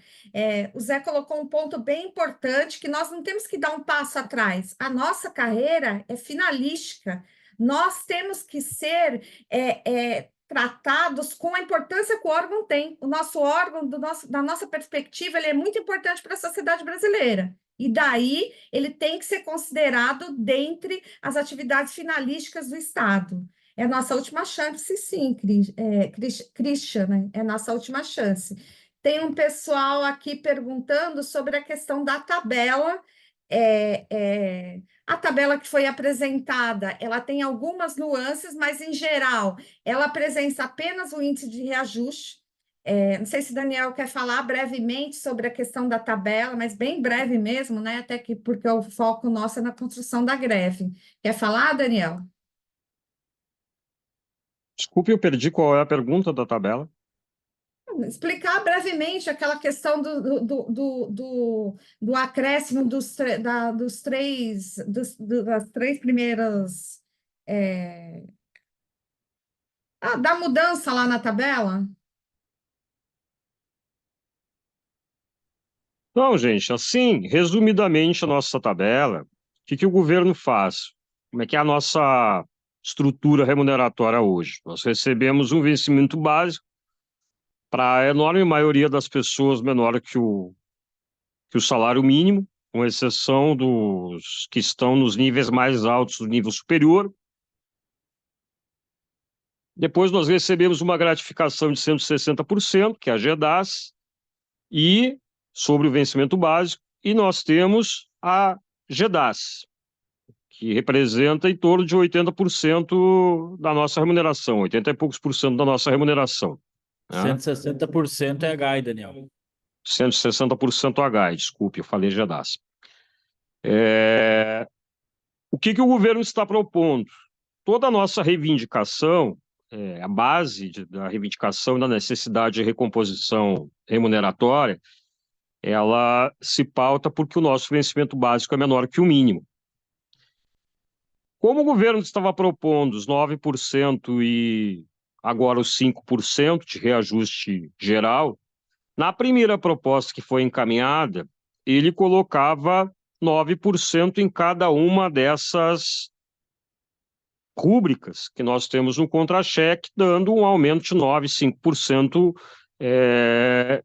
O Zé colocou um ponto bem importante, que nós não temos que dar um passo atrás. A nossa carreira é finalística. Nós temos que ser tratados com a importância que o órgão tem. O nosso órgão, da nossa perspectiva, ele é muito importante para a sociedade brasileira. E daí ele tem que ser considerado dentre as atividades finalísticas do Estado. É a nossa última chance, sim, Christian, né? É a nossa última chance. Tem um pessoal aqui perguntando sobre a questão da tabela a tabela que foi apresentada, ela tem algumas nuances, mas, em geral, ela apresenta apenas o índice de reajuste. Não sei se o Daniel quer falar brevemente sobre a questão da tabela, mas bem breve mesmo, né? Até que porque o foco nosso é na construção da greve. Quer falar, Daniel? Desculpe, eu perdi qual é a pergunta da tabela. Explicar brevemente aquela questão do acréscimo das três primeiras. Da mudança lá na tabela? Não, gente, assim, resumidamente, a nossa tabela, o que o governo faz? Como é que é a nossa estrutura remuneratória hoje? Nós recebemos um vencimento básico para a enorme maioria das pessoas menor que o salário mínimo, com exceção dos que estão nos níveis mais altos do nível superior. Depois nós recebemos uma gratificação de 160%, que é a GEDAS, e sobre o vencimento básico, e nós temos a GEDAS, que representa em torno de 80% da nossa remuneração, 80 e poucos por cento da nossa remuneração. 160% é GAI, Daniel. 160% HAI, desculpe, eu falei GEDAS. O que o governo está propondo? Toda a nossa reivindicação, a base da reivindicação e da necessidade de recomposição remuneratória, ela se pauta porque o nosso vencimento básico é menor que o mínimo. Como o governo estava propondo os 9% e agora os 5% de reajuste geral, na primeira proposta que foi encaminhada, ele colocava 9% em cada uma dessas rúbricas que nós temos no contra-cheque, dando um aumento de 9%, 5%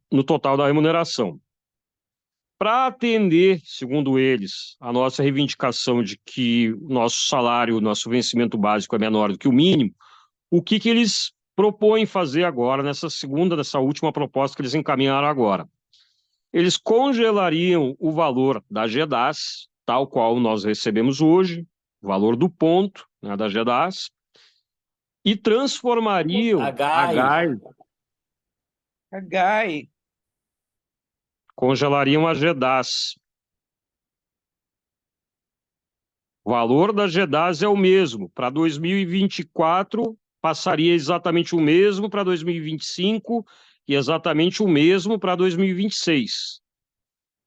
no total da remuneração. Para atender, segundo eles, a nossa reivindicação de que o nosso salário, o nosso vencimento básico é menor do que o mínimo, o que eles propõem fazer agora, nessa última proposta que eles encaminharam agora? Eles congelariam o valor da GEDAS, tal qual nós recebemos hoje, o valor do ponto, né, da GEDAS, e transformariam a GAI. Congelariam a GEDAS. O valor da GEDAS é o mesmo. Para 2024, passaria exatamente o mesmo para 2025 e exatamente o mesmo para 2026.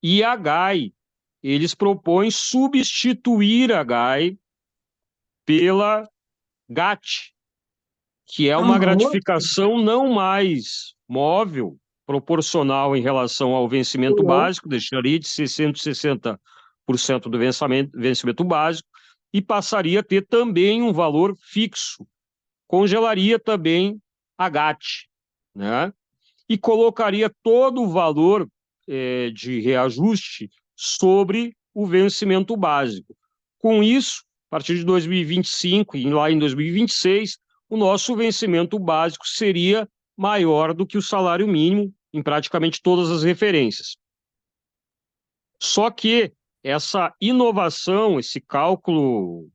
E a GAI, eles propõem substituir a GAI pela GAT, que é uma gratificação não mais móvel, proporcional em relação ao vencimento básico, deixaria de ser 160% do vencimento básico e passaria a ter também um valor fixo. Congelaria também a GAT, né? E colocaria todo o valor de reajuste sobre o vencimento básico. Com isso, a partir de 2025 e lá em 2026, o nosso vencimento básico seria maior do que o salário mínimo em praticamente todas as referências. Só que essa inovação, esse cálculo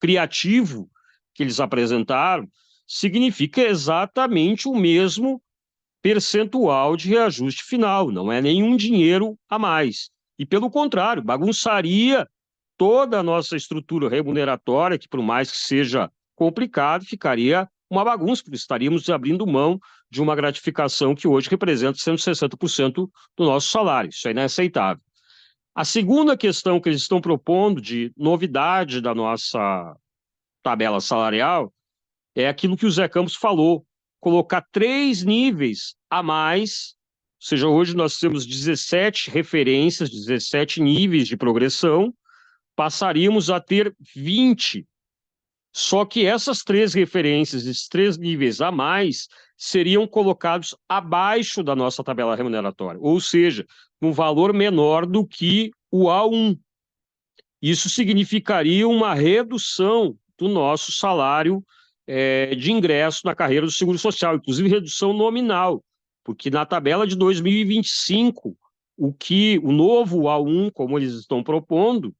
criativo que eles apresentaram, significa exatamente o mesmo percentual de reajuste final, não é nenhum dinheiro a mais. E, pelo contrário, bagunçaria toda a nossa estrutura remuneratória, que por mais que seja complicado, ficaria uma bagunça, porque estaríamos abrindo mão de uma gratificação que hoje representa 160% do nosso salário. Isso é inaceitável. A segunda questão que eles estão propondo de novidade da nossa tabela salarial é aquilo que o Zé Campos falou, colocar 3 níveis a mais, ou seja, hoje nós temos 17 referências, 17 níveis de progressão, passaríamos a ter 20. Só que essas 3 referências, esses 3 níveis a mais, seriam colocados abaixo da nossa tabela remuneratória, ou seja, um valor menor do que o A1. Isso significaria uma redução do nosso salário de ingresso na carreira do Seguro Social, inclusive redução nominal, porque na tabela de 2025, o novo A1, como eles estão propondo,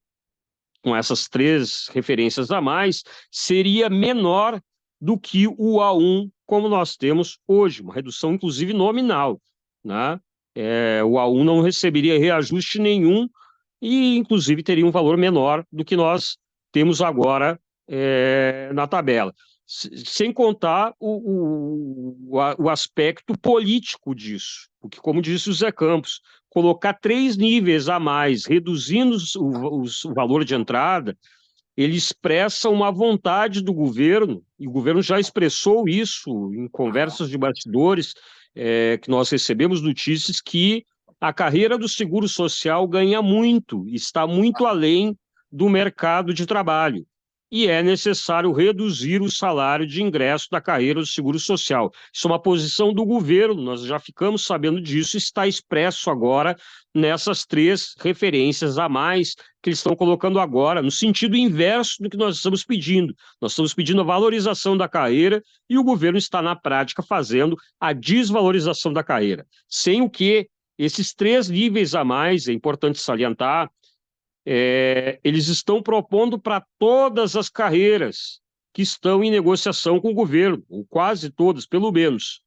com essas 3 referências a mais, seria menor do que o A1 como nós temos hoje, uma redução inclusive nominal, né? O A1 não receberia reajuste nenhum e inclusive teria um valor menor do que nós temos agora na tabela. Sem contar o aspecto político disso, porque, como disse o Zé Campos, colocar 3 níveis a mais, reduzindo o valor de entrada, ele expressa uma vontade do governo, e o governo já expressou isso em conversas de bastidores, que nós recebemos notícias que a carreira do Seguro Social ganha muito, está muito além do mercado de trabalho. E é necessário reduzir o salário de ingresso da carreira do Seguro Social. Isso é uma posição do governo, nós já ficamos sabendo disso, está expresso agora nessas 3 referências a mais que eles estão colocando agora, no sentido inverso do que nós estamos pedindo. Nós estamos pedindo a valorização da carreira e o governo está, na prática, fazendo a desvalorização da carreira. Sem o que esses 3 níveis a mais, é importante salientar, eles estão propondo para todas as carreiras que estão em negociação com o governo, ou quase todas, pelo menos.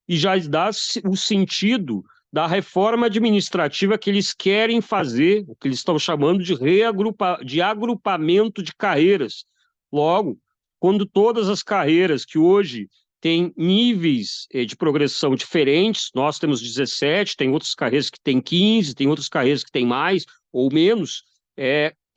E já dá o sentido da reforma administrativa que eles querem fazer, o que eles estão chamando de agrupamento de carreiras. Logo, quando todas as carreiras que hoje têm níveis de progressão diferentes, nós temos 17, tem outras carreiras que têm 15, tem outras carreiras que têm mais ou menos,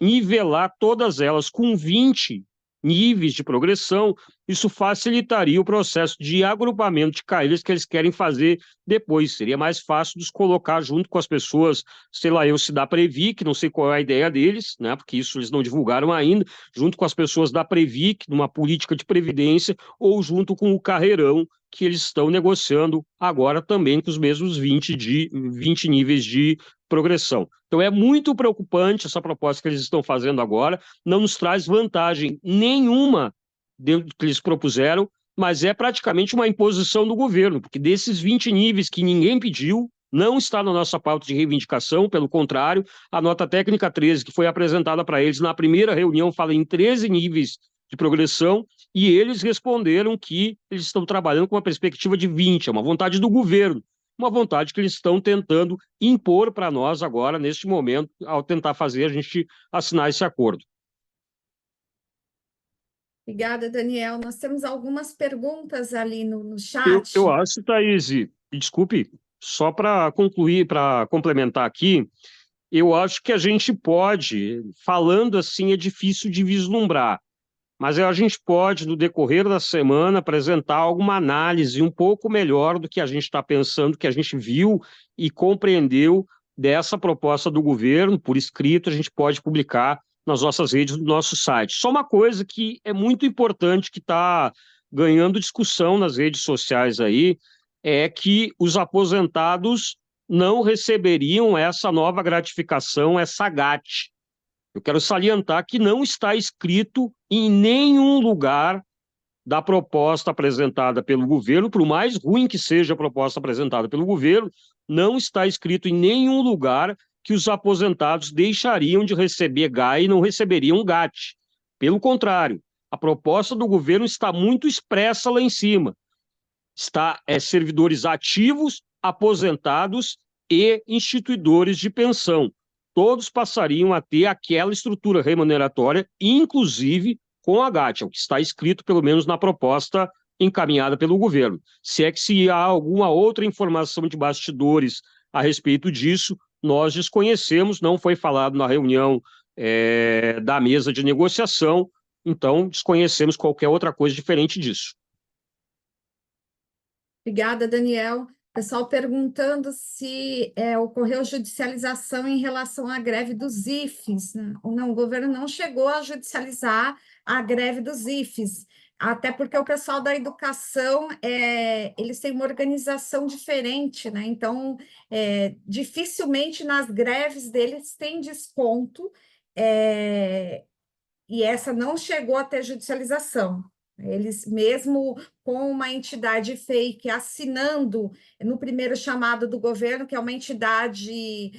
nivelar todas elas com 20 níveis de progressão, isso facilitaria o processo de agrupamento de carreiras que eles querem fazer depois. Seria mais fácil de colocar junto com as pessoas, sei lá, se da Previc, não sei qual é a ideia deles, né, porque isso eles não divulgaram ainda, junto com as pessoas da Previc, numa política de previdência, ou junto com o Carreirão, que eles estão negociando agora também com os mesmos 20 níveis de progressão. Então é muito preocupante essa proposta que eles estão fazendo agora, não nos traz vantagem nenhuma dentro do que eles propuseram, mas é praticamente uma imposição do governo, porque desses 20 níveis que ninguém pediu, não está na nossa pauta de reivindicação, pelo contrário, a nota técnica 13, que foi apresentada para eles na primeira reunião, fala em 13 níveis de progressão, e eles responderam que eles estão trabalhando com uma perspectiva de 20, é uma vontade do governo, uma vontade que eles estão tentando impor para nós agora, neste momento, ao tentar fazer a gente assinar esse acordo. Obrigada, Daniel. Nós temos algumas perguntas ali no chat. Eu acho, Thaís, desculpe, só para concluir, para complementar aqui, eu acho que a gente pode, falando assim, é difícil de vislumbrar, mas a gente pode, no decorrer da semana, apresentar alguma análise um pouco melhor do que a gente está pensando, que a gente viu e compreendeu dessa proposta do governo, por escrito, a gente pode publicar nas nossas redes do nosso site. Só uma coisa que é muito importante, que está ganhando discussão nas redes sociais aí, é que os aposentados não receberiam essa nova gratificação, essa GAT. Eu quero salientar que não está escrito em nenhum lugar da proposta apresentada pelo governo, por mais ruim que seja a proposta apresentada pelo governo, não está escrito em nenhum lugar que os aposentados deixariam de receber GAI e não receberiam GAT. Pelo contrário, a proposta do governo está muito expressa lá em cima. Está servidores ativos, aposentados e instituidores de pensão. Todos passariam a ter aquela estrutura remuneratória, inclusive com a GAT, o que está escrito, pelo menos, na proposta encaminhada pelo governo. Se há alguma outra informação de bastidores a respeito disso, nós desconhecemos, não foi falado na reunião da mesa de negociação, então desconhecemos qualquer outra coisa diferente disso. Obrigada, Daniel. Pessoal perguntando se ocorreu judicialização em relação à greve dos IFES, né? Não, o governo não chegou a judicializar a greve dos IFES, até porque o pessoal da educação, eles têm uma organização diferente, né? Então, dificilmente nas greves deles tem desconto, e essa não chegou a ter judicialização. Eles, mesmo com uma entidade fake assinando no primeiro chamado do governo, que é uma entidade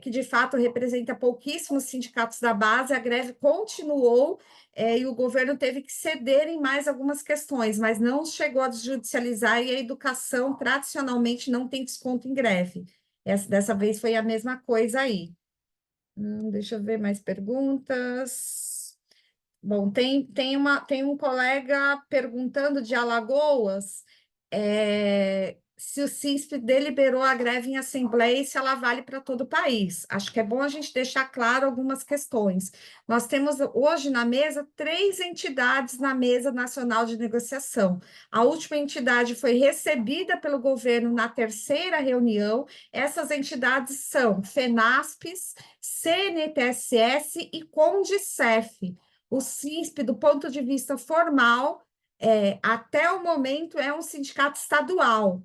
que de fato representa pouquíssimos sindicatos da base, a greve continuou e o governo teve que ceder em mais algumas questões, mas não chegou a judicializar e a educação tradicionalmente não tem desconto em greve. Dessa vez foi a mesma coisa aí. Deixa eu ver mais perguntas. Bom, tem um colega perguntando de Alagoas se o CISP deliberou a greve em assembleia e se ela vale para todo o país. Acho que é bom a gente deixar claro algumas questões. Nós temos hoje na mesa 3 entidades na mesa nacional de negociação. A última entidade foi recebida pelo governo na 3ª reunião. Essas entidades são FENASPES, CNTSS e CONDICEF. O CISP, do ponto de vista formal, até o momento, é um sindicato estadual.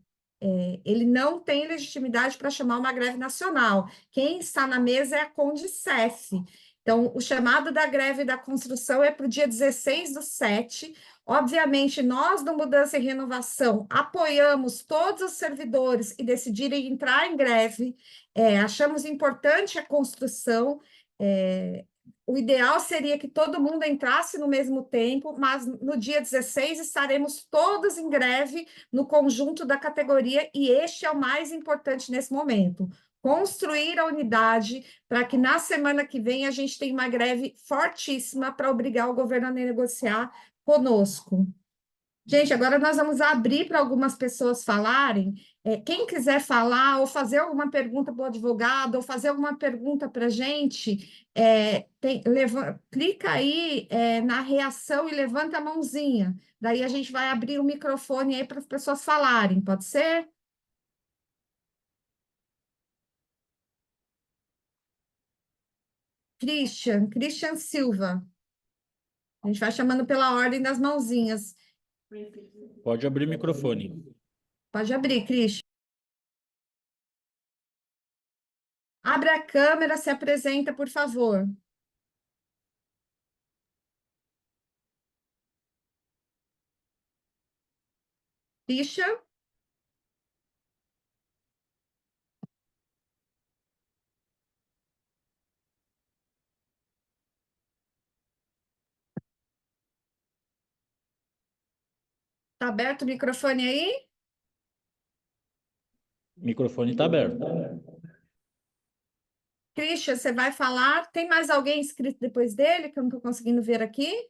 Ele não tem legitimidade para chamar uma greve nacional. Quem está na mesa é a CONDICEF. Então, o chamado da greve da construção é para o dia 16/7. Obviamente, nós do Mudança e Renovação apoiamos todos os servidores que decidirem entrar em greve. Achamos importante a construção. O ideal seria que todo mundo entrasse no mesmo tempo, mas no dia 16 estaremos todos em greve no conjunto da categoria, e este é o mais importante nesse momento. Construir a unidade para que na semana que vem a gente tenha uma greve fortíssima para obrigar o governo a negociar conosco. Gente, agora nós vamos abrir para algumas pessoas falarem. Quem quiser falar ou fazer alguma pergunta para o advogado ou fazer alguma pergunta para a gente, clica aí na reação e levanta a mãozinha. Daí a gente vai abrir o microfone aí para as pessoas falarem, pode ser? Christian Silva. A gente vai chamando pela ordem das mãozinhas. Pode abrir o microfone. Pode abrir, Christian. Abre a câmera, se apresenta, por favor. Christian? Está aberto o microfone aí? O microfone está aberto. Christian, você vai falar? Tem mais alguém inscrito depois dele, que eu não estou conseguindo ver aqui?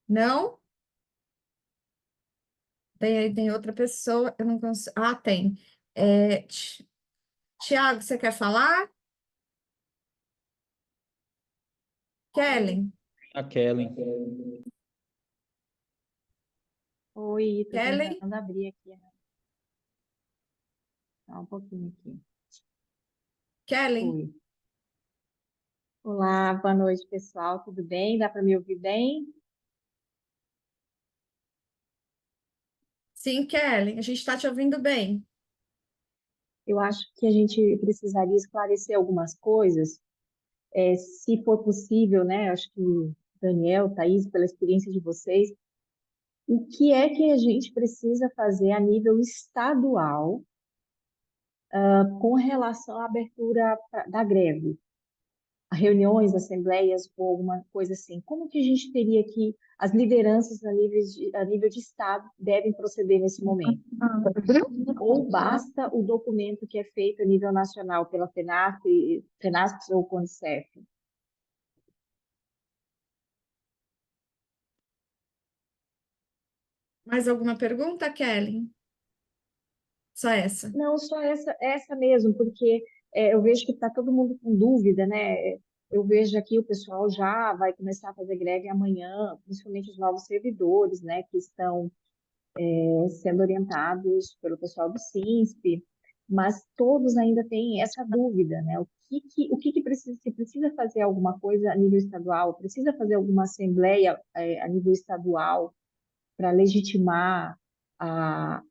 Não? Tem outra pessoa, eu não consigo. Ah, tem. Tiago, você quer falar? Kellen? A Kellen. Oi, estou Kellen? tentando abrir aqui. Só um pouquinho aqui. Kellen? Oi. Olá, boa noite, pessoal. Tudo bem? Dá para me ouvir bem? Sim, Kellen, a gente está te ouvindo bem. Eu acho que a gente precisaria esclarecer algumas coisas, se for possível, né? Acho que Daniel, Thaís, pela experiência de vocês, o que é que a gente precisa fazer a nível estadual, com relação à abertura da greve? Reuniões, assembleias ou alguma coisa assim. Como que a gente teria que, as lideranças a nível de Estado devem proceder nesse momento? Ou basta o documento que é feito a nível nacional pela FENASPES ou CONDICEF? Mais alguma pergunta, Kellen? Só essa. Não, só essa mesmo, porque eu vejo que está todo mundo com dúvida, né? Eu vejo aqui o pessoal já vai começar a fazer greve amanhã, principalmente os novos servidores, né, que estão sendo orientados pelo pessoal do CISP, mas todos ainda têm essa dúvida, né? O que precisa, se precisa fazer alguma coisa a nível estadual, precisa fazer alguma assembleia a nível estadual para legitimar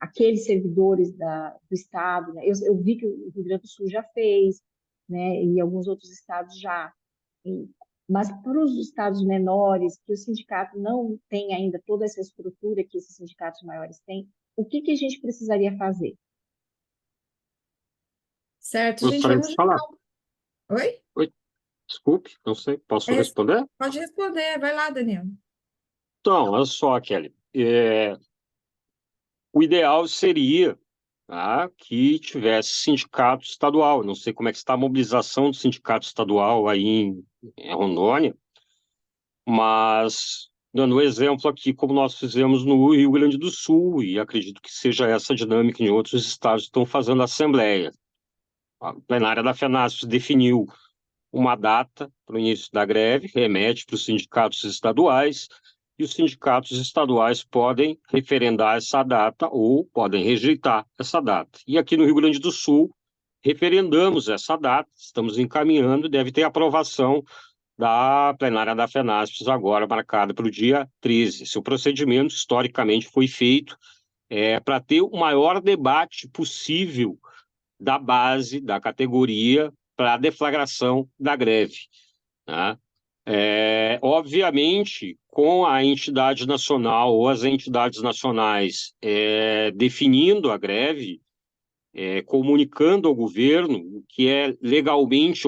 aqueles servidores do Estado, né? Eu vi que o Rio Grande do Sul já fez, né? E alguns outros estados já. Mas para os estados menores, que o sindicato não tem ainda toda essa estrutura que esses sindicatos maiores têm, o que a gente precisaria fazer? Certo, gente, Gostaria vamos de falar. juntar. Oi? Oi, desculpe, não sei, posso É, responder? pode responder, vai lá, Daniel. Então, olha só, Kelly. O ideal seria, tá, que tivesse sindicato estadual. Não sei como é que está a mobilização do sindicato estadual aí em Rondônia, mas dando um exemplo aqui, como nós fizemos no Rio Grande do Sul, e acredito que seja essa dinâmica em outros estados que estão fazendo a assembleia. A plenária da FENASP definiu uma data para o início da greve, remete para os sindicatos estaduais, e os sindicatos estaduais podem referendar essa data ou podem rejeitar essa data. E aqui no Rio Grande do Sul, referendamos essa data, estamos encaminhando, deve ter aprovação da plenária da FENASP agora marcada para o dia 13. Esse procedimento, historicamente, foi feito para ter o maior debate possível da base, da categoria, para a deflagração da greve. Tá? Obviamente, com a entidade nacional ou as entidades nacionais definindo a greve, comunicando ao governo o que é legalmente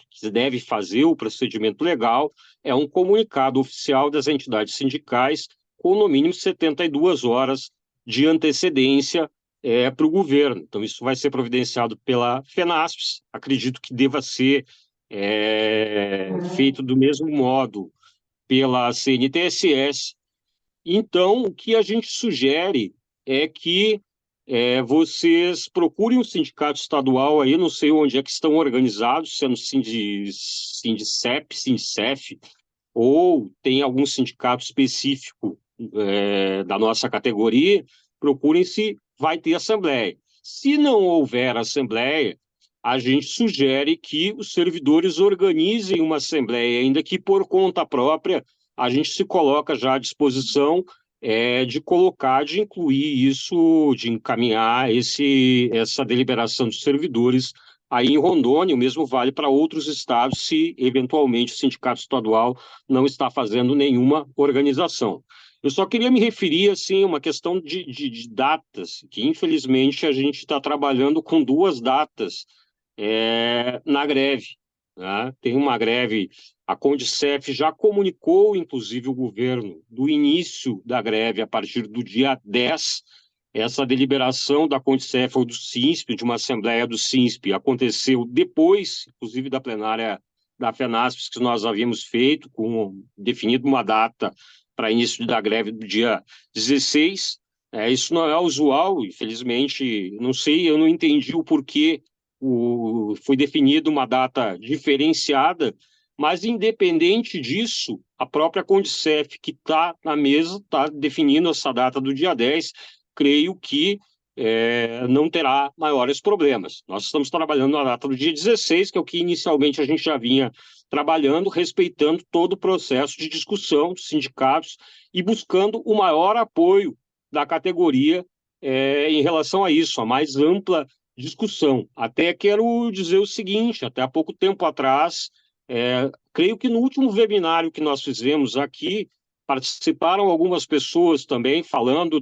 que deve fazer o procedimento legal, é um comunicado oficial das entidades sindicais com no mínimo 72 horas de antecedência para o governo. Então, isso vai ser providenciado pela FENASP, acredito que deva ser feito do mesmo modo pela CNTS. Então, o que a gente sugere é que vocês procurem um sindicato estadual aí, não sei onde é que estão organizados, sendo Sindicep, Sindicef, ou tem algum sindicato específico da nossa categoria, procurem se vai ter assembleia. Se não houver assembleia, a gente sugere que os servidores organizem uma assembleia, ainda que por conta própria, a gente se coloca já à disposição de incluir isso, de encaminhar essa deliberação dos servidores aí em Rondônia. O mesmo vale para outros estados, se eventualmente o sindicato estadual não está fazendo nenhuma organização. Eu só queria me referir, assim, a uma questão de datas, que infelizmente a gente está trabalhando com 2 datas na greve. Né? Tem uma greve, a Condicef já comunicou, inclusive, o governo do início da greve a partir do dia 10. Essa deliberação da Condicef ou do SINSP, de uma assembleia do SINSP, aconteceu depois, inclusive, da plenária da FENASP, que nós havíamos feito, definido uma data para início da greve do dia 16. Isso não é usual, infelizmente, não sei, eu não entendi o porquê foi definida uma data diferenciada, mas independente disso, a própria Condicef, que está na mesa, está definindo essa data do dia 10, creio que não terá maiores problemas. Nós estamos trabalhando na data do dia 16, que é o que inicialmente a gente já vinha trabalhando, respeitando todo o processo de discussão dos sindicatos e buscando o maior apoio da categoria em relação a isso, a mais ampla discussão. Até quero dizer o seguinte, até há pouco tempo atrás, creio que no último webinário que nós fizemos aqui, participaram algumas pessoas também falando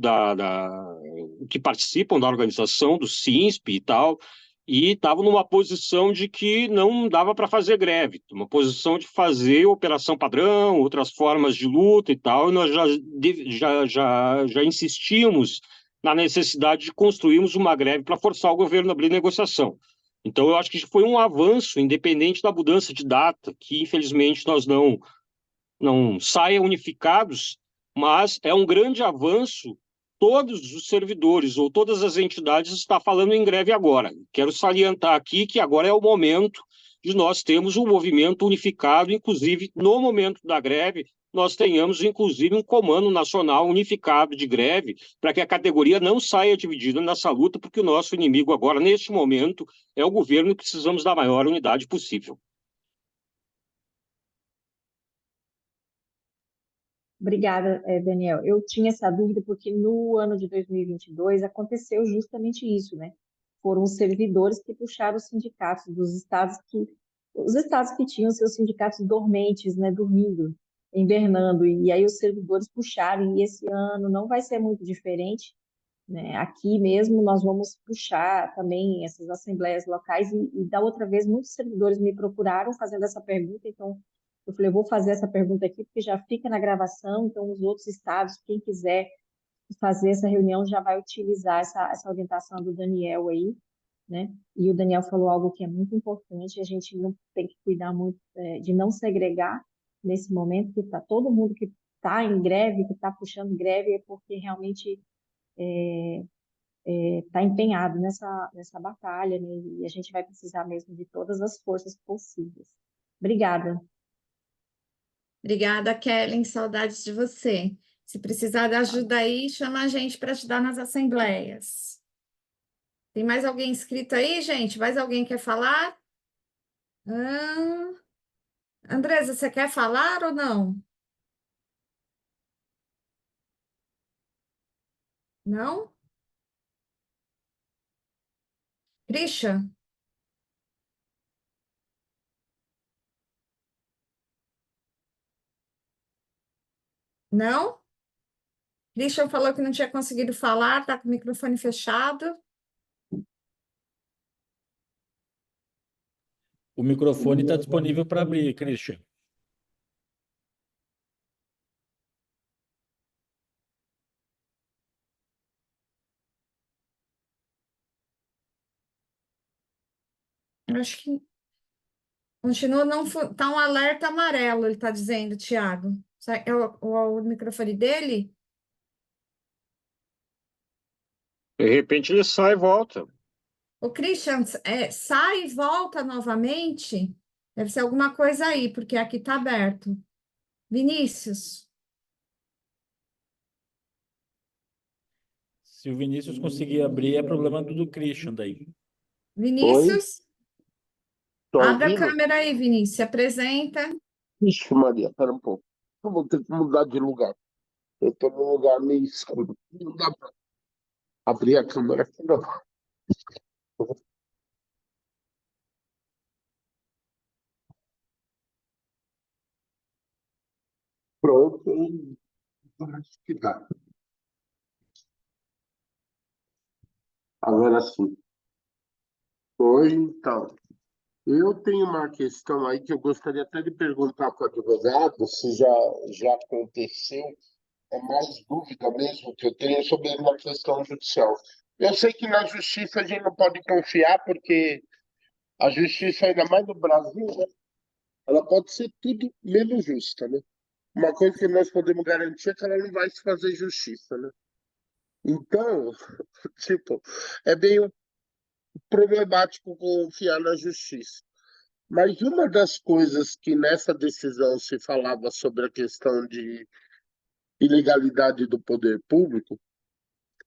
que participam da organização do SINSP e tal, e estavam numa posição de que não dava para fazer greve, uma posição de fazer operação padrão, outras formas de luta e tal, e nós já insistimos na necessidade de construirmos uma greve para forçar o governo a abrir negociação. Então, eu acho que foi um avanço, independente da mudança de data, que infelizmente nós não saiam unificados, mas é um grande avanço. Todos os servidores ou todas as entidades estão falando em greve agora. Quero salientar aqui que agora é o momento de nós termos um movimento unificado, inclusive no momento da greve, nós tenhamos inclusive um comando nacional unificado de greve, para que a categoria não saia dividida nessa luta, porque o nosso inimigo agora, neste momento, é o governo e precisamos da maior unidade possível. Obrigada, Daniel. Eu tinha essa dúvida porque no ano de 2022 aconteceu justamente isso, né? foram os servidores que puxaram os sindicatos dos estados os estados que tinham seus sindicatos dormentes, né, dormindo, hibernando, e aí os servidores puxaram, e esse ano não vai ser muito diferente, né? Aqui mesmo nós vamos puxar também essas assembleias locais, e da outra vez muitos servidores me procuraram fazendo essa pergunta, então eu falei, eu vou fazer essa pergunta aqui, porque já fica na gravação, então os outros estados, quem quiser fazer essa reunião já vai utilizar essa orientação do Daniel aí, né? E o Daniel falou algo que é muito importante, a gente não tem que cuidar muito de não segregar nesse momento, que está todo mundo que está em greve, que está puxando greve, é porque realmente está empenhado nessa batalha, né? E a gente vai precisar mesmo de todas as forças possíveis. Obrigada. Obrigada, Kellen. Saudades de você. Se precisar de ajuda aí, chama a gente para ajudar nas assembleias. Tem mais alguém inscrito aí, gente? Mais alguém quer falar? Andresa, você quer falar ou não? Não? Christian? Não? Christian falou que não tinha conseguido falar, está com o microfone fechado. O microfone está disponível para abrir, Christian. Eu acho que continua, não está um alerta amarelo, ele está dizendo, Tiago. É o microfone dele? De repente ele sai e volta. O Christian, sai e volta novamente? Deve ser alguma coisa aí, porque aqui está aberto. Vinícius? Se o Vinícius conseguir abrir, é problema do Christian daí. Vinícius? Tô Abre a ouvindo? câmera aí, Vinícius. Se apresenta. Ixi, Maria, pera um pouco. Eu vou ter que mudar de lugar. Eu tô num lugar meio escuro. Não dá pra abrir a câmera aqui, não. Pronto. Acho que dá. Agora sim. Oi, então. Eu tenho uma questão aí que eu gostaria até de perguntar para o advogado se já aconteceu. É mais dúvida mesmo que eu tenho sobre uma questão judicial. Eu sei que na justiça a gente não pode confiar, porque a justiça, ainda mais no Brasil, né, ela pode ser tudo menos justa, né? Uma coisa que nós podemos garantir é que ela não vai se fazer justiça, né? Então, tipo, é meio problemático confiar na justiça. Mas uma das coisas que nessa decisão se falava sobre a questão de ilegalidade do poder público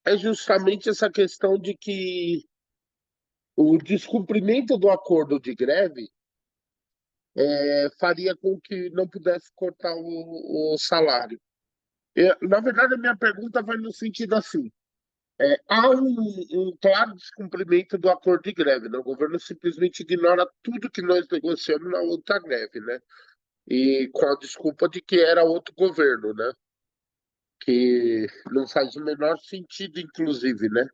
é justamente essa questão de que o descumprimento do acordo de greve faria com que não pudesse cortar o salário. Na verdade, a minha pergunta vai no sentido assim: há um claro descumprimento do acordo de greve, né? O governo simplesmente ignora tudo que nós negociamos na outra greve, né? E com a desculpa de que era outro governo, né? Que não faz o menor sentido, inclusive, né?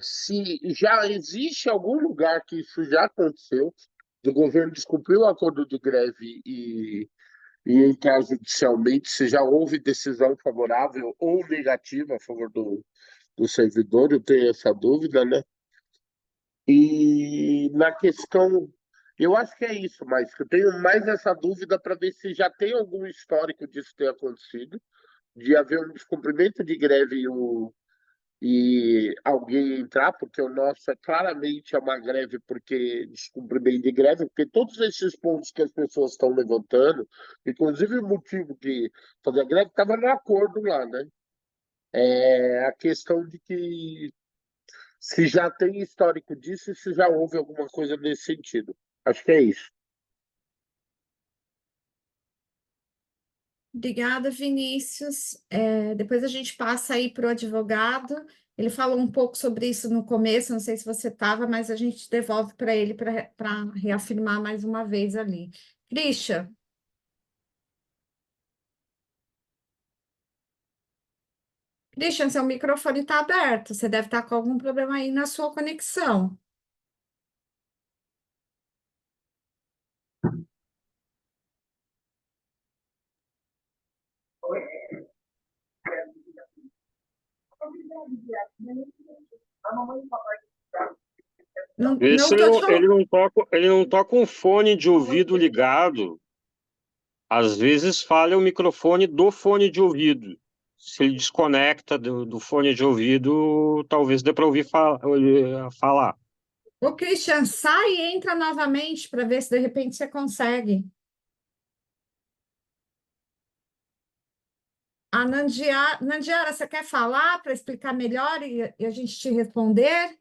Se já existe algum lugar que isso já aconteceu, do governo descumprir o acordo de greve e entrar judicialmente, se já houve decisão favorável ou negativa a favor do servidor, eu tenho essa dúvida, né? E na questão, eu acho que é isso, mas eu tenho mais essa dúvida para ver se já tem algum histórico disso ter acontecido, de haver um descumprimento de greve e alguém entrar, porque o nosso claramente é uma greve porque descumprimento de greve, porque todos esses pontos que as pessoas estão levantando, inclusive o motivo de fazer a greve, estava no acordo lá, né? A questão de que se já tem histórico disso e se já houve alguma coisa nesse sentido. Acho que é isso. Obrigada, Vinícius. Depois a gente passa aí para o advogado. Ele falou um pouco sobre isso no começo, não sei se você estava, mas a gente devolve para ele para reafirmar mais uma vez ali. Christian. Christian, seu microfone está aberto. Você deve estar com algum problema aí na sua conexão. Não Esse estou te ele não tá com o fone de ouvido ligado. Às vezes falha o microfone do fone de ouvido. Se ele desconecta do fone de ouvido, talvez dê para ouvir falar. Ô, Christian, sai e entra novamente para ver se de repente você consegue. A Nandiara, você quer falar para explicar melhor e a gente te responder?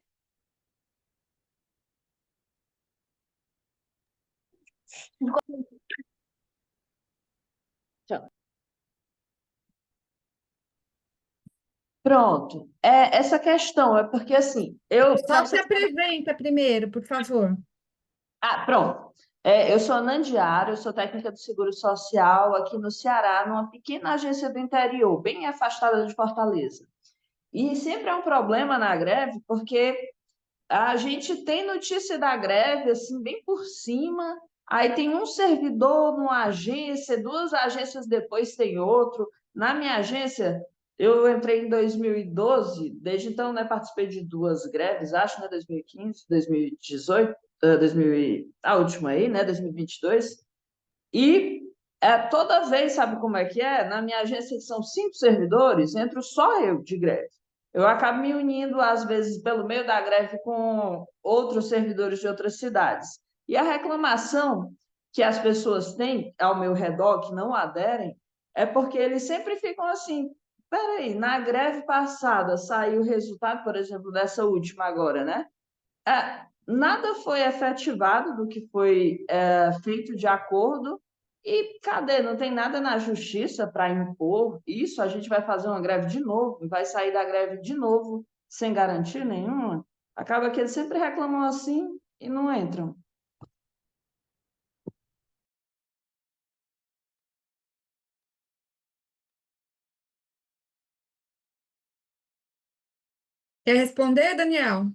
Pronto. Essa questão é porque, assim, Só se apresenta primeiro, por favor. Pronto. Eu sou a Nandiara, eu sou técnica do Seguro Social aqui no Ceará, numa pequena agência do interior, bem afastada de Fortaleza. E sempre é um problema na greve, porque a gente tem notícia da greve, assim, bem por cima, aí tem um servidor numa agência, 2 agências depois tem outro. Na minha agência, eu entrei em 2012, desde então, né, participei de 2 greves, acho, né, 2015, 2018, a última aí, né, 2022, e toda vez, sabe como é que é? Na minha agência, que são 5 servidores, entro só eu de greve. Eu acabo me unindo, às vezes, pelo meio da greve com outros servidores de outras cidades. E a reclamação que as pessoas têm ao meu redor, que não aderem, é porque eles sempre ficam assim, peraí, na greve passada saiu o resultado, por exemplo, dessa última agora, né? Nada foi efetivado do que foi feito de acordo. E cadê? Não tem nada na justiça para impor isso? A gente vai fazer uma greve de novo, vai sair da greve de novo, sem garantia nenhuma. Acaba que eles sempre reclamam assim e não entram. Quer responder, Daniel?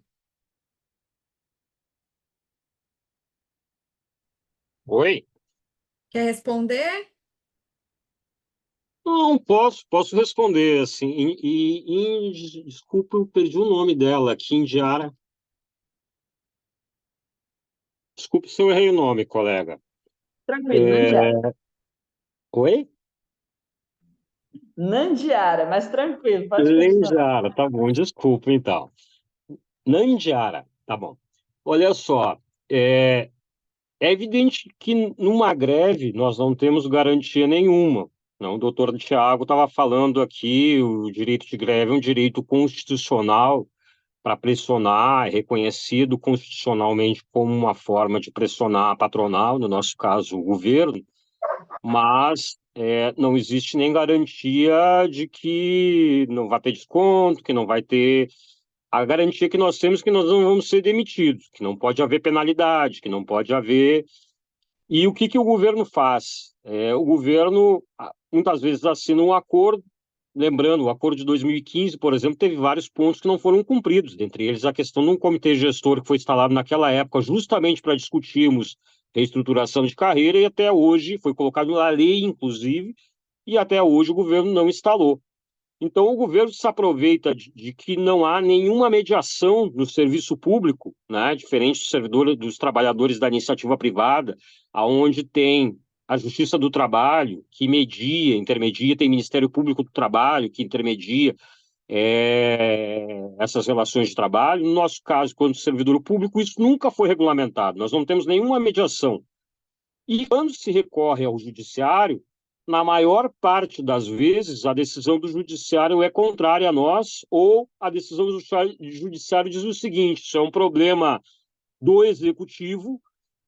Oi? Quer responder? Não, posso responder, assim. Desculpa, eu perdi o nome dela, Kindiara. Desculpe se eu errei o nome, colega. Tranquilo, Nandiara. Oi? Nandiara, mas tranquilo, pode continuar. Nandiara, tá bom, desculpa, então. Nandiara, tá bom. Olha só, é evidente que numa greve nós não temos garantia nenhuma. Não, o doutor Tiago estava falando aqui, o direito de greve é um direito constitucional para pressionar, é reconhecido constitucionalmente como uma forma de pressionar a patronal, no nosso caso, o governo, mas não existe nem garantia de que não vai ter desconto, que não vai ter... A garantia que nós temos é que nós não vamos ser demitidos, que não pode haver penalidade, que não pode haver... E o que o governo faz? O governo, muitas vezes, assina um acordo. Lembrando, o acordo de 2015, por exemplo, teve vários pontos que não foram cumpridos, dentre eles a questão de um comitê gestor que foi instalado naquela época justamente para discutirmos reestruturação de carreira, e até hoje, foi colocado na lei, inclusive, e até hoje o governo não instalou. Então, o governo se aproveita de que não há nenhuma mediação no serviço público, né, diferente dos trabalhadores da iniciativa privada, onde tem a Justiça do Trabalho, que intermedia, tem Ministério Público do Trabalho, que intermedia essas relações de trabalho. No nosso caso, quando servidor público, isso nunca foi regulamentado, nós não temos nenhuma mediação. E quando se recorre ao judiciário, na maior parte das vezes, a decisão do judiciário é contrária a nós, ou a decisão do judiciário diz o seguinte: isso é um problema do executivo,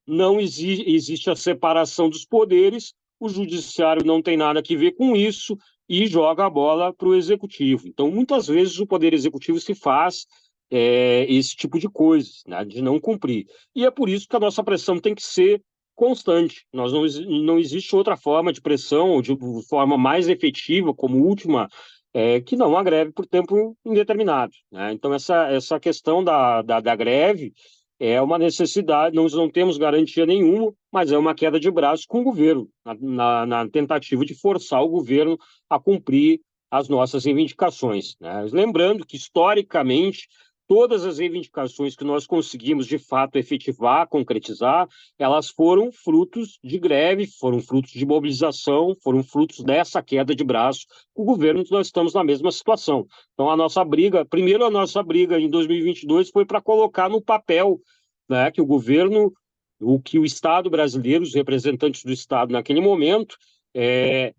não existe a separação dos poderes, o judiciário não tem nada a ver com isso, e joga a bola para o executivo. Então, muitas vezes, o Poder Executivo se faz esse tipo de coisas, né, de não cumprir. E é por isso que a nossa pressão tem que ser constante. Não existe outra forma de pressão, ou de forma mais efetiva, como última, que não a greve por tempo indeterminado, né? Então, essa questão da greve é uma necessidade, nós não temos garantia nenhuma, mas é uma queda de braço com o governo, na tentativa de forçar o governo a cumprir as nossas reivindicações, né? Lembrando que, historicamente, todas as reivindicações que nós conseguimos, de fato, efetivar, concretizar, elas foram frutos de greve, foram frutos de mobilização, foram frutos dessa queda de braço com o governo, que nós estamos na mesma situação. Então, a nossa briga em 2022 foi para colocar no papel, né, que o governo, que o Estado brasileiro, os representantes do Estado naquele momento,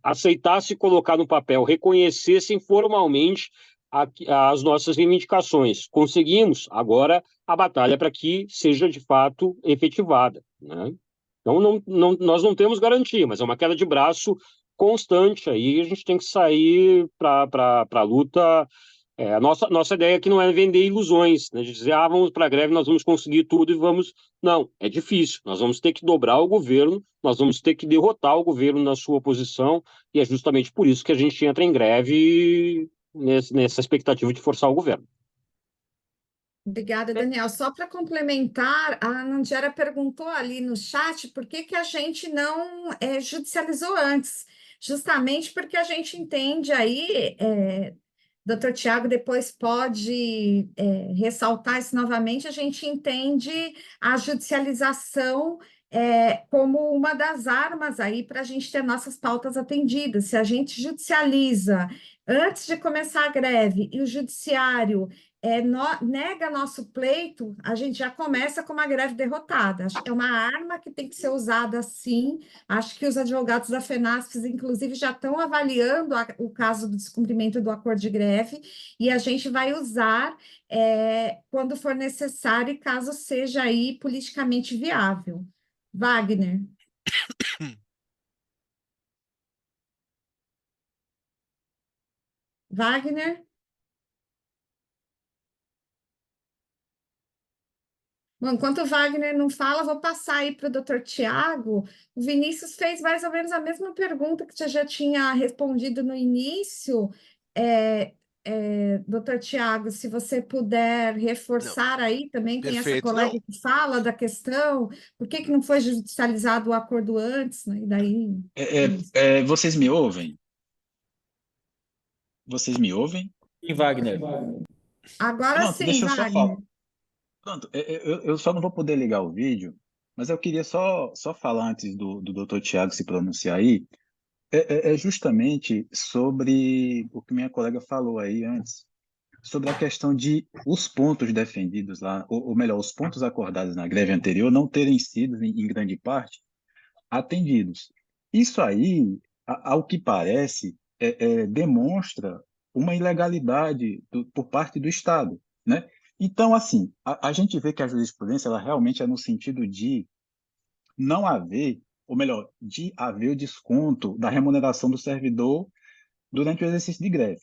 aceitasse colocar no papel, reconhecessem formalmente as nossas reivindicações. Conseguimos, agora a batalha para que seja de fato efetivada, né? Então, nós não temos garantia, mas é uma queda de braço constante aí, a gente tem que sair para a luta. A nossa ideia aqui não é vender ilusões, né, de dizer, vamos para a greve, nós vamos conseguir tudo e vamos... Não, é difícil, nós vamos ter que dobrar o governo, nós vamos ter que derrotar o governo na sua posição, e é justamente por isso que a gente entra em greve nessa expectativa de forçar o governo. Obrigada, Daniel. Só para complementar, a Nandiara perguntou ali no chat por que a gente não judicializou antes. Justamente porque a gente entende aí, Dr. Tiago depois pode ressaltar isso novamente, a gente entende a judicialização como uma das armas aí para a gente ter nossas pautas atendidas. Se a gente judicializa antes de começar a greve e o judiciário nega nosso pleito, a gente já começa com uma greve derrotada. Acho que é uma arma que tem que ser usada assim. Acho que os advogados da FENASPES, inclusive, já estão avaliando o caso do descumprimento do acordo de greve, e a gente vai usar quando for necessário e caso seja aí politicamente viável. Wagner. Wagner? Bom, enquanto o Wagner não fala, vou passar aí para o doutor Tiago. O Vinícius fez mais ou menos a mesma pergunta que você já tinha respondido no início. Doutor Tiago, se você puder reforçar aí também, tem essa Perfeito. colega Não, que fala da questão, por que não foi judicializado o acordo antes, né? E daí... Vocês me ouvem? Vocês me ouvem? E Wagner? Agora Pronto, sim, deixa eu só falar. Wagner. Pronto, eu só não vou poder ligar o vídeo, mas eu queria só falar antes do Dr. Tiago se pronunciar aí, justamente sobre o que minha colega falou aí antes, sobre a questão de os pontos defendidos lá, ou melhor, os pontos acordados na greve anterior não terem sido, em grande parte, atendidos. Isso aí, ao que parece, demonstra uma ilegalidade por parte do Estado, né? Então, assim, a gente vê que a jurisprudência ela realmente é no sentido de não haver, ou melhor, de haver o desconto da remuneração do servidor durante o exercício de greve.